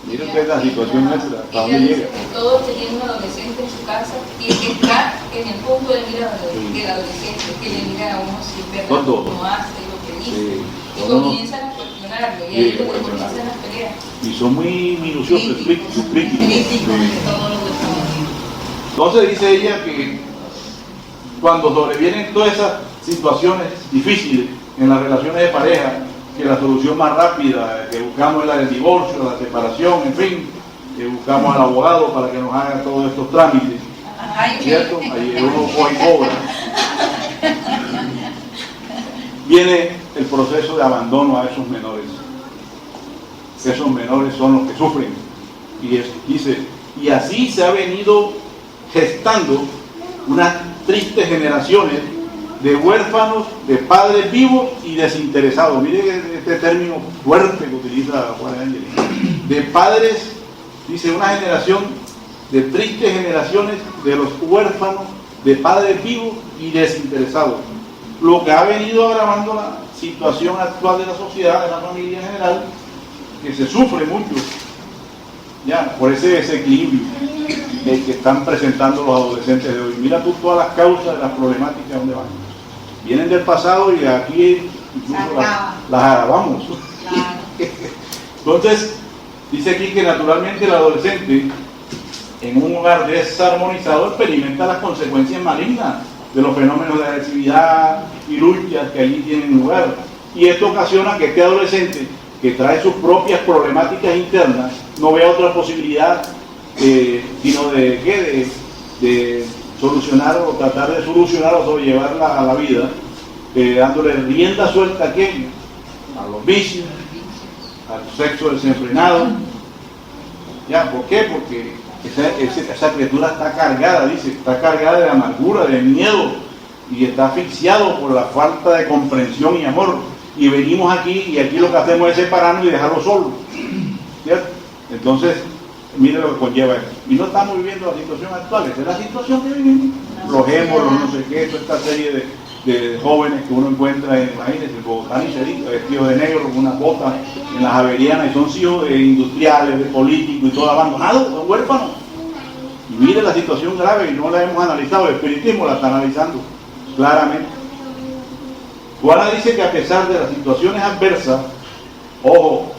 Miren usted la situación nuestra, hasta dónde llega. Todos tenían un adolescente en su casa y que está en el punto de mira del adolescente, que le mira a uno si es verdad no hace lo que dice. Y comienzan a cuestionarlo, y ahí es donde comienzan las peleas. Y son muy minuciosos, sus críticos. Todo lo que estamos haciendo. Entonces dice ella que cuando sobrevienen todas esas situaciones difíciles en las relaciones de pareja, que la solución más rápida que buscamos es la del divorcio, la separación, en fin, que buscamos al abogado para que nos haga todos estos trámites, ¿cierto? Ahí uno coge y cobra. Viene el proceso de abandono a esos menores. Esos menores son los que sufren. Y dice, y así se ha venido gestando unas tristes generaciones de huérfanos, de padres vivos y desinteresados. Miren este término fuerte que utiliza Juan Ángel. De padres, dice, una generación de tristes generaciones de los huérfanos, de padres vivos y desinteresados. Lo que ha venido agravando la situación actual de la sociedad, de la familia en general, que se sufre mucho, ya, por ese desequilibrio que están presentando los adolescentes de hoy. Mira tú todas las causas de las problemáticas donde van. Vienen del pasado y de aquí incluso las agravamos. Entonces, dice aquí que naturalmente el adolescente en un hogar desarmonizado experimenta las consecuencias malignas de los fenómenos de agresividad y luchas que allí tienen lugar. Y esto ocasiona que este adolescente, que trae sus propias problemáticas internas, no vea otra posibilidad sino de solucionar o tratar de solucionar o sobrellevarla a la vida, dándole rienda suelta a los vicios, al sexo desenfrenado. ¿Ya? ¿Por qué? Porque esa criatura está cargada, dice, está cargada de amargura, de miedo, y está asfixiado por la falta de comprensión y amor. Y venimos aquí, y aquí lo que hacemos es separarnos y dejarlo solo, ¿cierto? Entonces, mire lo que conlleva esto. Y no estamos viviendo la situación actual, esta es la situación que vivimos. Los hémoros, no sé qué, toda esta serie de jóvenes que uno encuentra, imagínense, Bogotá y Cerito, vestidos de negro, con unas botas en las Javerianas, y son hijos de industriales, de políticos y todo abandonado, son huérfanos. Y mire la situación grave, y no la hemos analizado, el espiritismo la está analizando. claramente. Juana dice que a pesar de las situaciones adversas, ojo,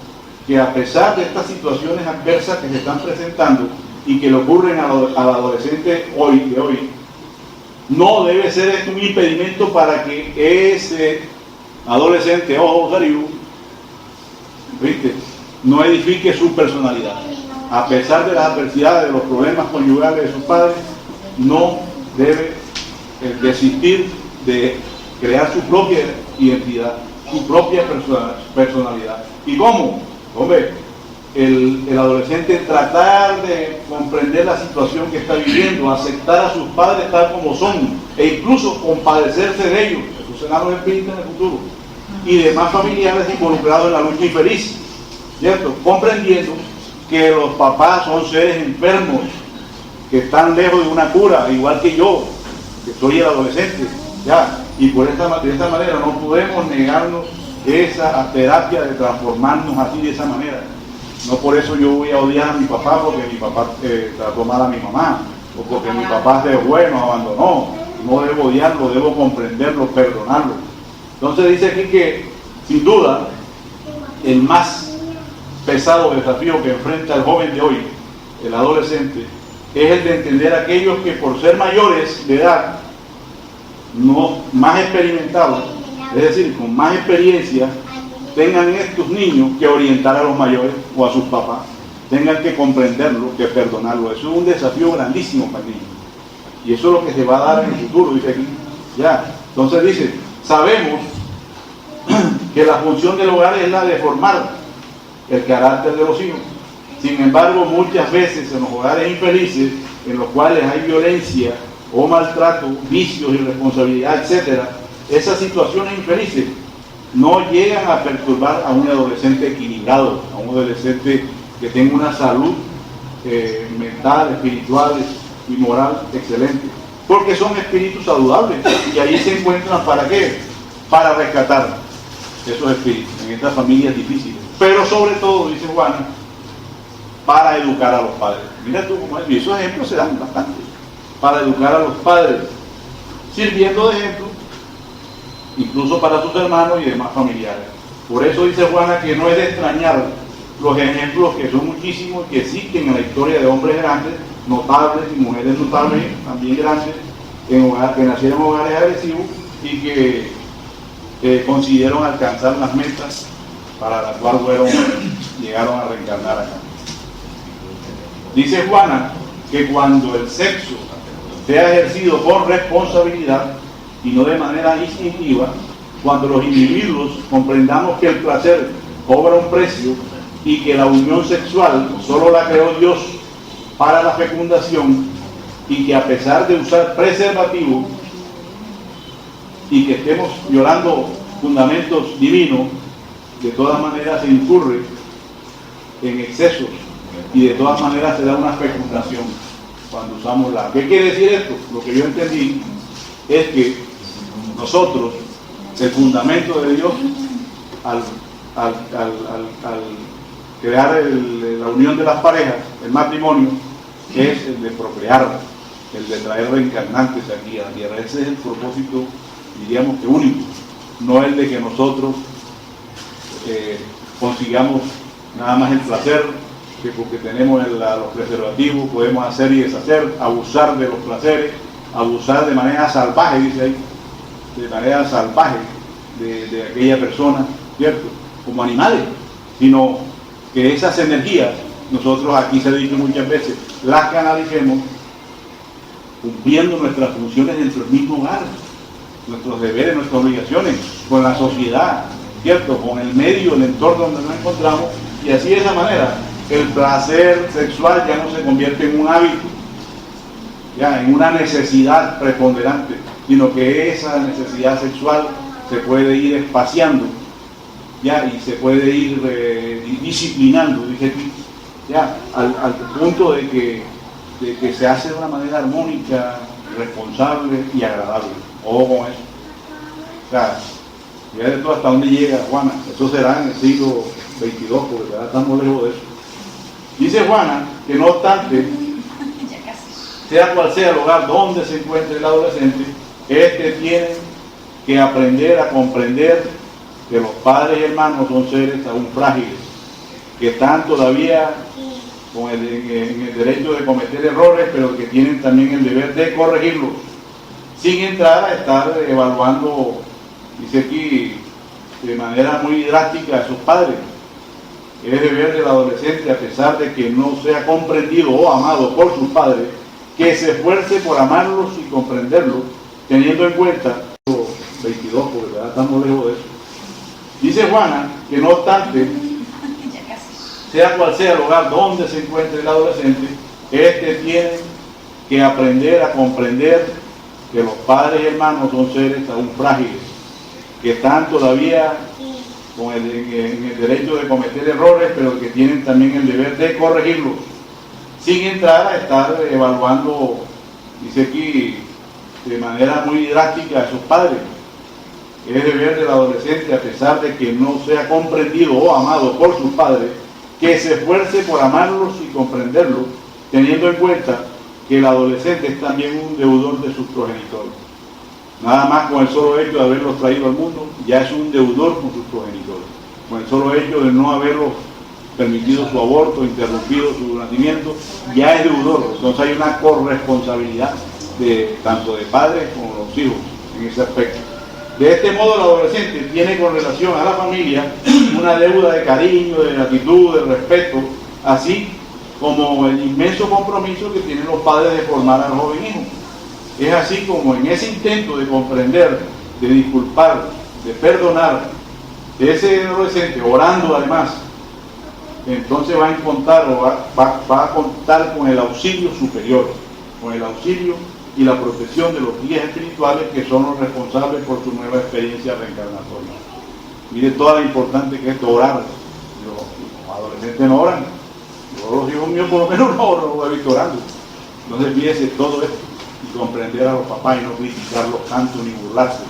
que a pesar de estas situaciones adversas que se están presentando y que le ocurren al adolescente de hoy, no debe ser esto un impedimento para que ese adolescente, ojo, Darío, ¿viste?, no edifique su personalidad. A pesar de las adversidades, de los problemas conyugales de sus padres, no debe desistir de crear su propia identidad, su propia personalidad. ¿Y cómo? Hombre, el adolescente tratar de comprender la situación que está viviendo, aceptar a sus padres tal como son, e incluso compadecerse de ellos, eso será los espíritus en el futuro, y demás familiares involucrados en la lucha infeliz, ¿cierto? Comprendiendo que los papás son seres enfermos, que están lejos de una cura, igual que yo, que soy el adolescente, ya, y de esta manera no podemos negarnos esa terapia de transformarnos así de esa manera. No por eso yo voy a odiar a mi papá porque mi papá trató mal a mi mamá, o porque mi papá se fue, nos abandonó. No debo odiarlo, debo comprenderlo, perdonarlo. Entonces dice aquí que, sin duda, el más pesado desafío que enfrenta el joven de hoy, el adolescente, es el de entender a aquellos que por ser mayores de edad, no más experimentados, es decir, con más experiencia, tengan estos niños que orientar a los mayores o a sus papás, tengan que comprenderlo, que perdonarlo. Eso es un desafío grandísimo para el niño. Y eso es lo que se va a dar en el futuro, dice aquí. Ya. Entonces dice, sabemos que la función del hogar es la de formar el carácter de los hijos. Sin embargo, muchas veces en los hogares infelices, en los cuales hay violencia o maltrato, vicios, irresponsabilidad, etc., esas situaciones infelices no llegan a perturbar a un adolescente equilibrado, a un adolescente que tenga una salud mental, espiritual y moral excelente, porque son espíritus saludables y ahí se encuentran ¿para qué? Para rescatar esos espíritus en estas familias difíciles, pero sobre todo, dice Juana, para educar a los padres. Mira tú cómo es, y esos ejemplos se dan bastante, para educar a los padres, sirviendo de ejemplo incluso para sus hermanos y demás familiares. Por eso dice Juana que no es de extrañar los ejemplos, que son muchísimos, que existen en la historia de hombres grandes, notables, y mujeres notables, también grandes, que nacieron en hogares agresivos y que consiguieron alcanzar las metas para las cuales llegaron a reencarnar acá. Dice Juana que cuando el sexo sea ejercido con responsabilidad y no de manera instintiva, cuando los individuos comprendamos que el placer cobra un precio y que la unión sexual solo la creó Dios para la fecundación, y que a pesar de usar preservativo y que estemos violando fundamentos divinos, de todas maneras se incurre en excesos y de todas maneras se da una fecundación cuando usamos la... ¿Qué quiere decir esto? Lo que yo entendí es que nosotros, el fundamento de Dios al crear la unión de las parejas, el matrimonio, es el de procrear, el de traer reencarnantes aquí a la tierra. Ese es el propósito, diríamos que único, no el de que nosotros consigamos nada más el placer, que porque tenemos los preservativos podemos hacer y deshacer, abusar de los placeres, abusar de manera salvaje, dice ahí, de manera salvaje de aquella persona, ¿cierto? Como animales, sino que esas energías, nosotros aquí se ha dicho muchas veces, las canalicemos cumpliendo nuestras funciones dentro del mismo hogar, nuestros deberes, nuestras obligaciones, con la sociedad, ¿cierto? Con el medio, el entorno donde nos encontramos, y así de esa manera el placer sexual ya no se convierte en un hábito, ya en una necesidad preponderante, sino que esa necesidad sexual se puede ir espaciando, ya, y se puede ir disciplinando, dije aquí, ya, al punto de que se hace de una manera armónica, responsable y agradable. Ojo con eso. O sea, ya de todo hasta dónde llega Juana, eso será en el siglo XXII, porque ya estamos lejos de eso. Dice Juana que no obstante, sea cual sea el hogar donde se encuentre el adolescente, Tiene que aprender a comprender que los padres y hermanos son seres aún frágiles, que están todavía en el derecho de cometer errores, pero que tienen también el deber de corregirlos, sin entrar a estar evaluando, dice aquí, de manera muy drástica a sus padres. Es deber del adolescente, a pesar de que no sea comprendido o amado por sus padres, que se esfuerce por amarlos y comprenderlos, teniendo en cuenta 22, porque ya estamos lejos de eso. Dice Juana que no obstante, sea cual sea el lugar donde se encuentre el adolescente, tiene que aprender a comprender que los padres y hermanos son seres aún frágiles, que están todavía en el derecho de cometer errores, pero que tienen también el deber de corregirlos, sin entrar a estar evaluando, dice aquí, de manera muy drástica a sus padres. Es deber del adolescente, a pesar de que no sea comprendido o amado por sus padres, que se esfuerce por amarlos y comprenderlos, teniendo en cuenta que el adolescente es también un deudor de sus progenitores. Nada más con el solo hecho de haberlos traído al mundo, ya es un deudor con sus progenitores. Con el solo hecho de no haberlos permitido su aborto, interrumpido su nacimiento, ya es deudor. Entonces hay una corresponsabilidad tanto de padres como los hijos en ese aspecto. De este modo, el adolescente tiene con relación a la familia una deuda de cariño, de gratitud, de respeto, así como el inmenso compromiso que tienen los padres de formar al joven hijo. Es así como en ese intento de comprender, de disculpar, de perdonar, ese adolescente, orando además, entonces va a contar con el auxilio superior, con el auxilio y la protección de los guías espirituales, que son los responsables por su nueva experiencia reencarnatoria. Mire toda la importante que es orar. Los adolescentes no oran. Yo, los hijos míos por lo menos no oran, lo he visto orando. Entonces fíjese todo esto y comprender a los papás y no criticarlos tanto ni burlarse.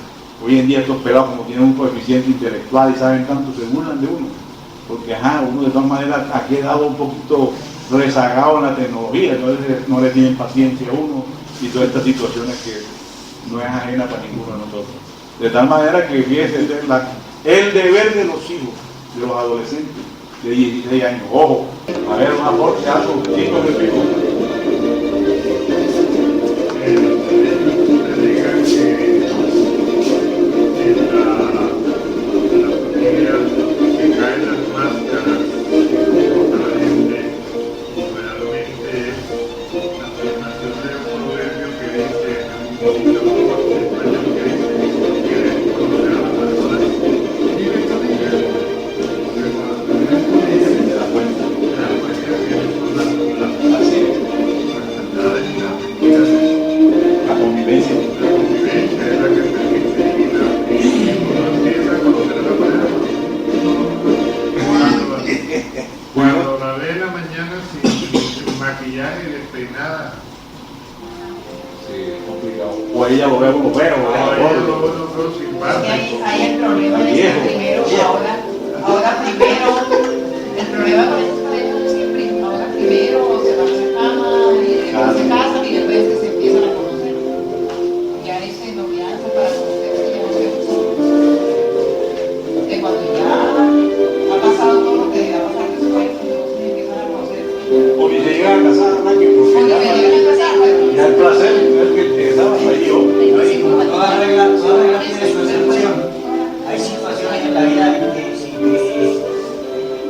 Hoy en día estos pelados, como tienen un coeficiente intelectual y saben tanto, se burlan de uno. Porque uno de todas maneras ha quedado un poquito rezagado en la tecnología, entonces no le tienen paciencia a uno, y todas estas situaciones que no es ajena para ninguno de nosotros. De tal manera que fíjese el deber de los hijos, de los adolescentes de 16 años. Ojo, a ver, un aporte, algo, un poquito de pico.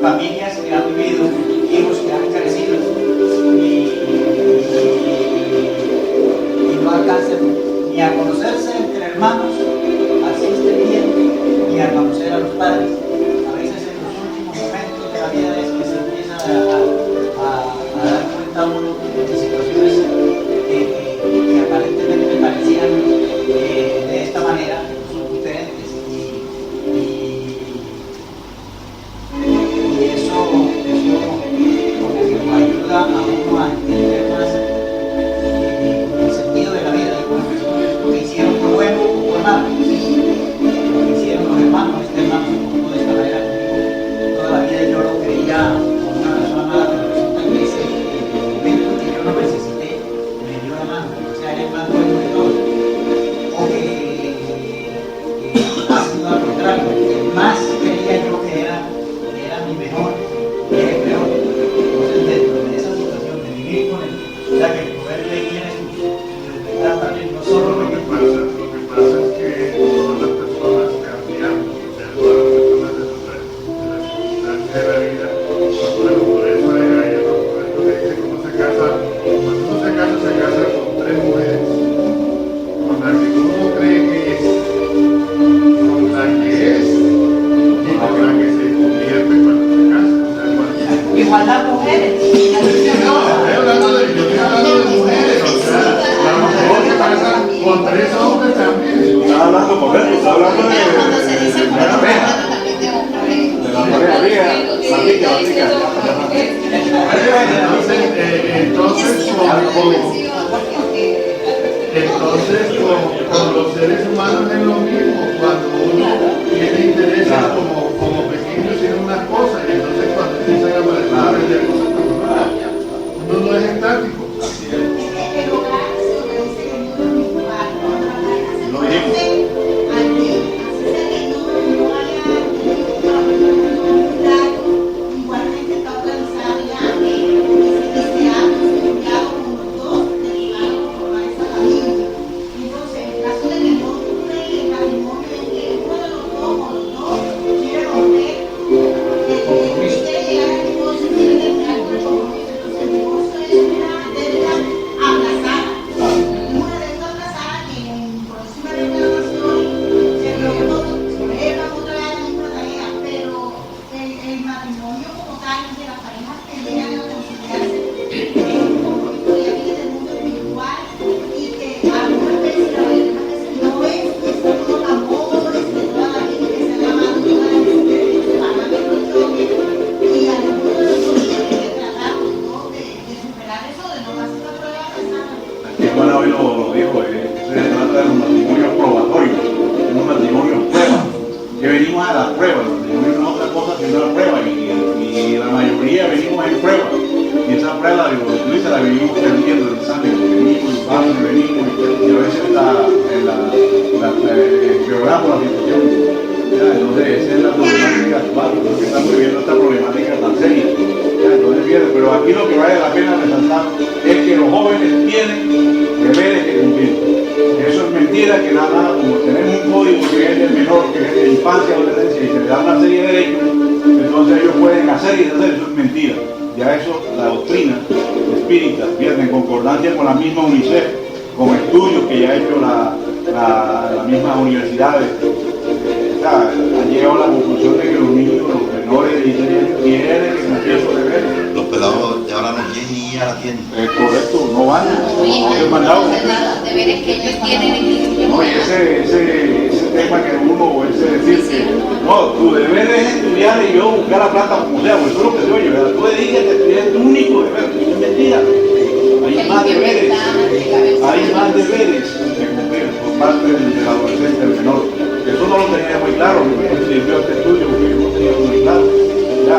Familias que han vivido con 3 hombres también. Estás hablando por eso, estás hablando de Cuando se dice por la eso, pareja. también de un pareja. De la pareja, Matica. Entonces, con los seres humanos es lo mismo. Cuando uno tiene intereses como pequeños en una cosa, y entonces cuando empiezan a aprender cosas, uno no es estático. Así es. Lo dijimos. Lo dijo, se trata de los matrimonios probatorios, unos matrimonios pruebas, que venimos a las pruebas, los matrimonios no es otra cosa sino la prueba, y la mayoría venimos en prueba, y esa prueba, digo, tú dices, la venimos perdiendo el examen, venimos, y a veces empeoramos la situación. Entonces esa es la problemática actual, porque estamos viviendo esta problemática tan seria. Entonces, pero aquí lo que vale la pena resaltar es que los jóvenes tienen deberes que cumplir. Eso es mentira, que nada más como tenemos un código que es del menor, que es de infancia, adolescencia, y se le da una serie de derechos, entonces ellos pueden hacer y deshacer. Eso es mentira. Ya eso, la doctrina espírita, en concordancia con la misma UNICEF, con estudios que ya ha hecho la misma universidades, han llegado a la conclusión de que los niños, los menores de 16 años, tienen que cumplir esos deberes. Los pelados de ahora no quieren ir a la tienda. Es correcto, no van, no se mandado. Los deberes que ellos tienen en No, y ese tema que uno, o ese decir que, no, tu deber es estudiar y yo buscar la plata como sea, porque eso es lo que se oye, ¿verdad? Tú dedícate a estudiar, es tu único deber, eso es mentira. Hay más deberes, que cumplir por parte del adolescente, del menor. Eso no lo tenía muy claro, yo este estudio, porque yo no tenía muy claro. Ya,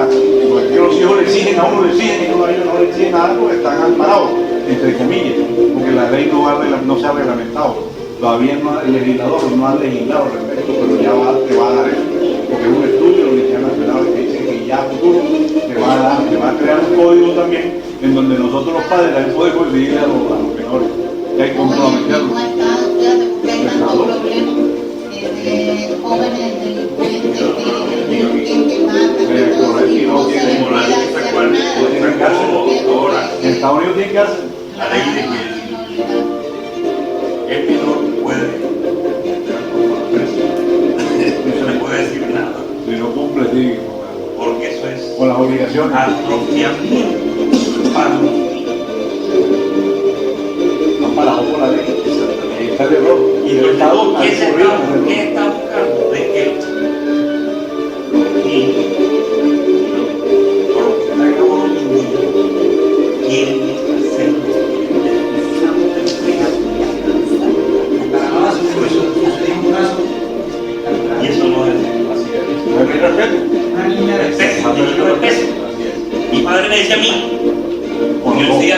porque los hijos le exigen, a uno le exigen, y a ellos no le exigen nada porque están amparados, entre comillas, porque la ley no se ha reglamentado. Todavía el legislador no ha legislado al respecto, pero ya te va a dar eso, porque es un estudio de la Universidad Nacional que dice que ya a futuro te va a crear un código también, en donde nosotros los padres también podemos exigirle a los menores, que hay que comprometerlos. Jóvenes delincuentes que matan, y no tienen cárcel. En Estados Unidos tienen cárcel. La ley de que el menor puede no le puede decir nada. Si no cumple, sí. Porque eso es Con las obligaciones. atrofiamiento para los niños. Amparado por la ley. Exactamente. Está el error. Y el Estado ¿qué está buscando? De que los niños, por lo que están ahora los niños, quieren hacer y eso no es así. No hay respeto. Una niña de Respeto. Mi padre me decía a mí, yo decía,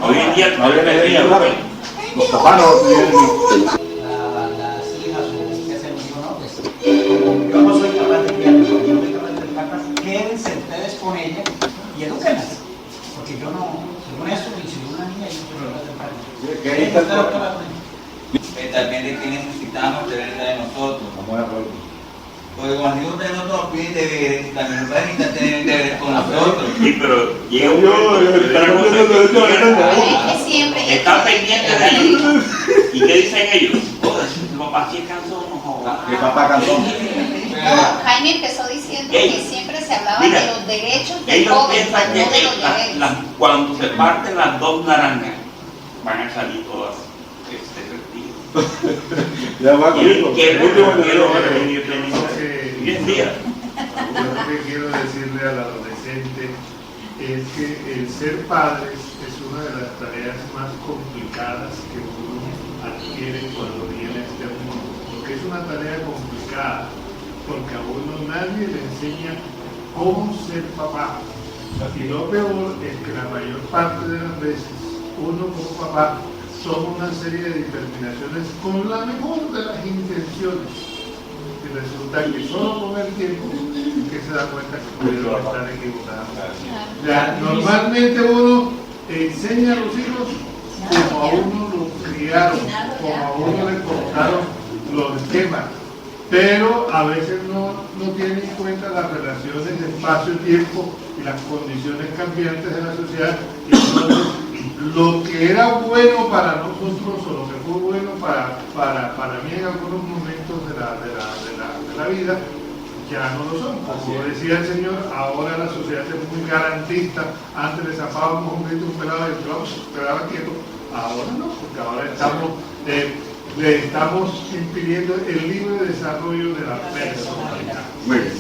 hoy en día no había necesidad de hablar. Los papás no tienen. las hijas o que se nos dijo, no, pues como yo no soy capaz de criarlas, como yo no soy capaz de educarlas, quédense ustedes con ella y edúquenlas, porque yo no, según eso, y si una niña yo no quiero hablar del padre. Que ahí está el problema. También de que necesitamos deberes de nosotros. Vamos de acuerdo. Porque cuando digo que nosotros piden deberes, también los padres necesitan tener deberes con nosotros. Sí, pero llega un Es que siempre está pendiente de ellos. ¿Y qué dicen ellos? Oh, el papá sí es cansón, no jodas. Que papá cansón. No, Jaime empezó diciendo que siempre se hablaba Mira, de los derechos del ellos joven, piensan no de los deberes. que cuando se parten las dos naranjas van a salir todas sentido. Ya va con Yo quiero Lo que quiero decirle al adolescente es que el ser padre es una de las tareas más complicadas que uno adquiere cuando viene a este mundo, porque es una tarea complicada, porque a uno nadie le enseña cómo ser papá, y lo peor es que la mayor parte de las veces uno como papá toma una serie de determinaciones con la mejor de las intenciones, y resulta que solo con el tiempo que se da cuenta que puede estar equivocado. O sea, normalmente uno enseña a los hijos como a uno lo criaron, como a uno le contaron los esquemas, pero a veces no tiene en cuenta las relaciones de espacio-tiempo y las condiciones cambiantes de la sociedad. Y entonces, lo que era bueno para nosotros o lo que fue bueno para mí en algunos momentos de la vida, ya no lo son. Como decía el señor, ahora la sociedad es muy garantista. Antes le zapábamos un grito, un pelado y vamos, quedaba quieto. Ahora no, porque ahora le estamos impidiendo el libre desarrollo de la personalidad. Muy bien.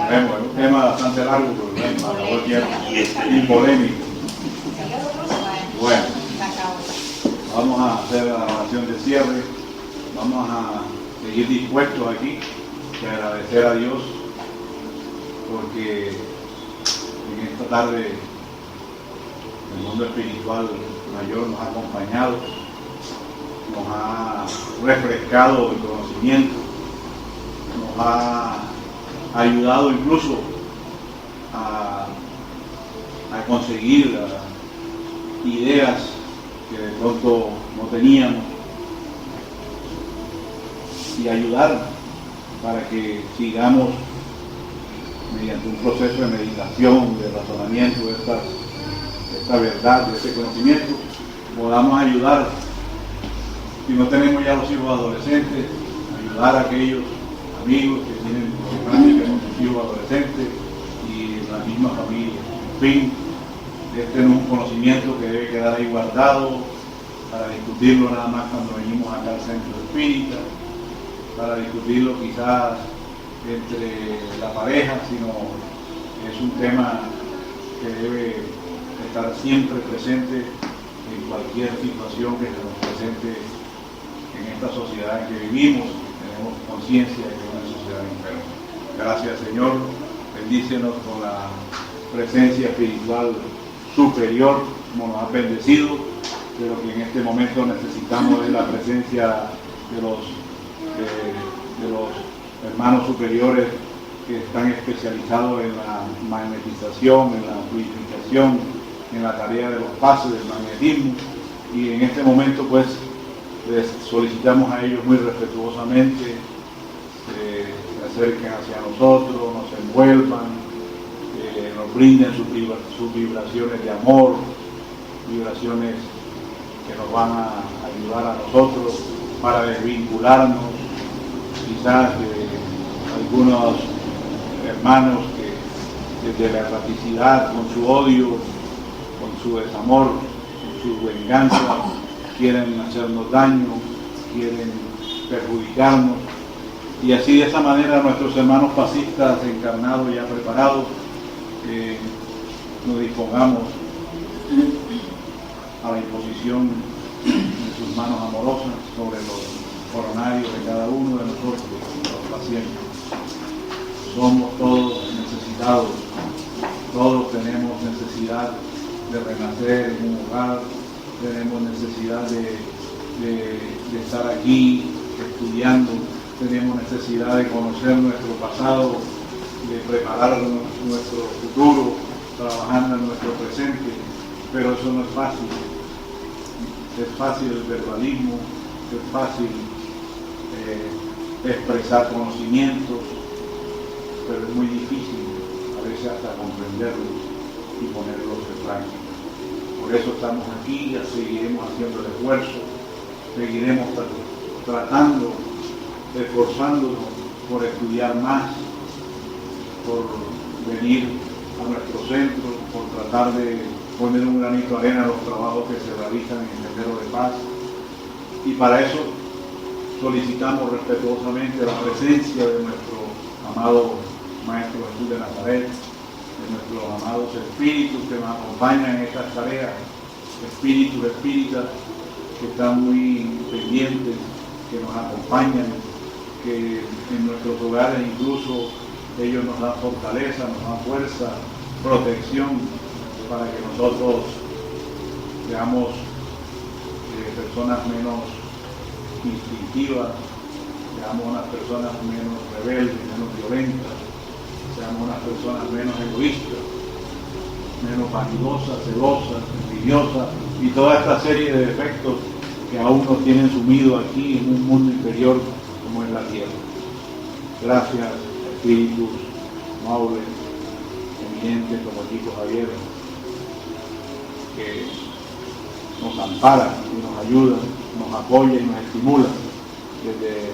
Vemos, es un tema bastante largo, y polémico. Bueno, vamos a hacer la oración de cierre. Vamos a seguir dispuestos aquí y agradecer a Dios porque en esta tarde el mundo espiritual mayor nos ha acompañado, nos ha refrescado el conocimiento, nos ha ayudado incluso a conseguir ideas que de pronto no teníamos y ayudar para que sigamos mediante un proceso de meditación, de razonamiento de esta verdad, de este conocimiento, podamos ayudar, si no tenemos ya los hijos adolescentes, ayudar a aquellos amigos que tienen problemas con sus hijos adolescentes y la misma familia. En fin, este es un conocimiento que debe quedar ahí guardado para discutirlo nada más cuando venimos acá al centro espírita, para discutirlo quizás entre la pareja, sino es un tema que debe estar siempre presente en cualquier situación que se nos presente en esta sociedad en que vivimos. Tenemos conciencia de que es una sociedad enferma. Gracias, Señor, bendícenos con la presencia espiritual superior, como nos ha bendecido, pero que en este momento necesitamos de la presencia de los hermanos superiores que están especializados en la magnetización, en la purificación, en la tarea de los pases del magnetismo, y en este momento pues les solicitamos a ellos muy respetuosamente se acerquen hacia nosotros, nos envuelvan, nos brinden sus vibraciones de amor, vibraciones que nos van a ayudar a nosotros para desvincularnos quizás de algunos hermanos que desde la erraticidad, con su odio, con su desamor, con su venganza, quieren hacernos daño, quieren perjudicarnos, y así de esa manera nuestros hermanos fascistas encarnados ya preparados, nos dispongamos a la imposición de sus manos amorosas sobre los coronarios de cada uno de nosotros, los pacientes. Somos todos necesitados, todos tenemos necesidad de renacer en un hogar, tenemos necesidad de estar aquí estudiando, tenemos necesidad de conocer nuestro pasado, de preparar nuestro futuro, trabajando en nuestro presente, pero eso no es fácil. Es fácil el verbalismo, es fácil expresar conocimientos, pero es muy difícil a veces hasta comprenderlos y ponerlos en práctica. Por eso estamos aquí, ya seguiremos haciendo el esfuerzo, seguiremos tratando, esforzándonos por estudiar más, por venir a nuestro centro, por tratar de poner un granito de arena a los trabajos que se realizan en el Sendero de Paz. Y para eso solicitamos respetuosamente la presencia de nuestro amado Maestro Jesús de Nazaret, de nuestros amados espíritus que nos acompañan en estas tareas, espíritus espíritas que están muy pendientes, que nos acompañan, que en nuestros hogares incluso ellos nos dan fortaleza, nos dan fuerza, protección, para que nosotros seamos personas menos instintivas, seamos unas personas menos rebeldes, menos violentas, seamos unas personas menos egoístas, menos vanidosas, celosas, envidiosas y toda esta serie de defectos que aún nos tienen sumidos aquí en un mundo inferior como es la tierra. Gracias, espíritus nobles, eminentes como el Chico Javier, que nos amparan y nos ayudan, nos apoyan y nos estimulan desde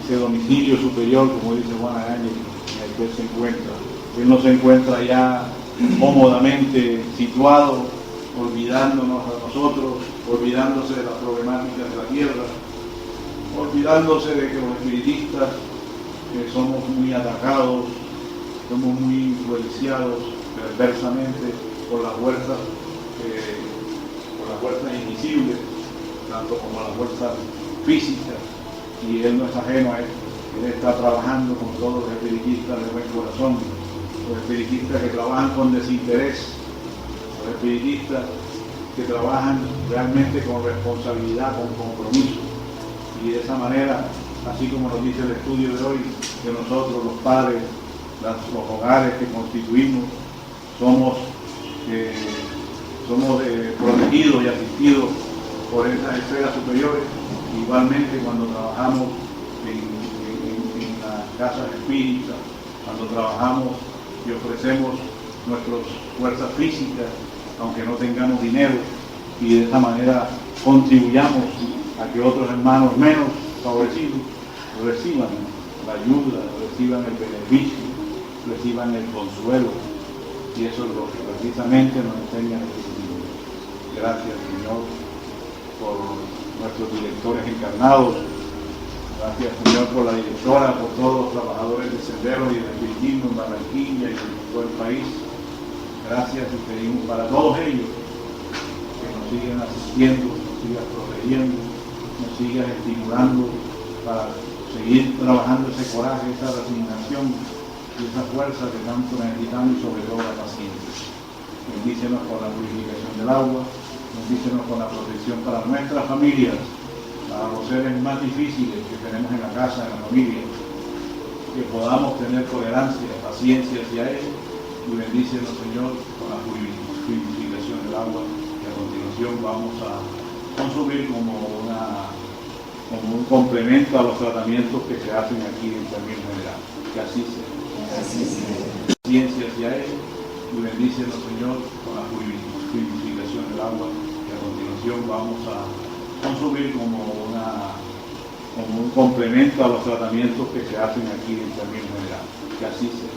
ese domicilio superior, como dice Juan Agañez, en el que él se encuentra. Él no se encuentra ya cómodamente situado, olvidándonos a nosotros, olvidándose de las problemáticas de la tierra, olvidándose de que los espiritistas somos muy atacados, somos muy influenciados perversamente por las fuerzas invisibles, tanto como las fuerzas físicas, y él no es ajeno a esto. Él está trabajando con todos los espiritistas de buen corazón, los espiritistas que trabajan con desinterés, los espiritistas que trabajan realmente con responsabilidad, con compromiso, y de esa manera, así como nos dice el estudio de hoy, que nosotros los padres, los hogares que constituimos, somos protegidos y asistidos por esas esferas superiores. Igualmente cuando trabajamos en las casas espíritas, cuando trabajamos y ofrecemos nuestras fuerzas físicas, aunque no tengamos dinero, y de esa manera contribuyamos a que otros hermanos menos favorecidos reciban la ayuda, reciban el beneficio, reciban el consuelo, y eso es lo que precisamente nos enseña el Espíritu. Gracias, Señor, por nuestros directores encarnados. Gracias, Señor, por la directora, por todos los trabajadores de Sendero y del Espiritismo en Barranquilla y en todo el país. Gracias y pedimos para todos ellos que nos sigan asistiendo, nos sigan protegiendo, nos sigan estimulando para seguir trabajando ese coraje, esa resignación y esa fuerza que tanto necesitamos, y sobre todo la paciencia. Bendícenos con la purificación del agua, bendícenos con la protección para nuestras familias, para los seres más difíciles que tenemos en la casa, en la familia, que podamos tener tolerancia, paciencia hacia ellos, y bendícenos, Señor, con la purificación del agua, que a continuación vamos a consumir como un complemento a los tratamientos que se hacen aquí en términos general. Que así sea. Paciencia hacia ellos, y bendícenos, Señor, con la purificación del agua, que a continuación vamos a consumir como un complemento a los tratamientos que se hacen aquí en términos general. Que así sea.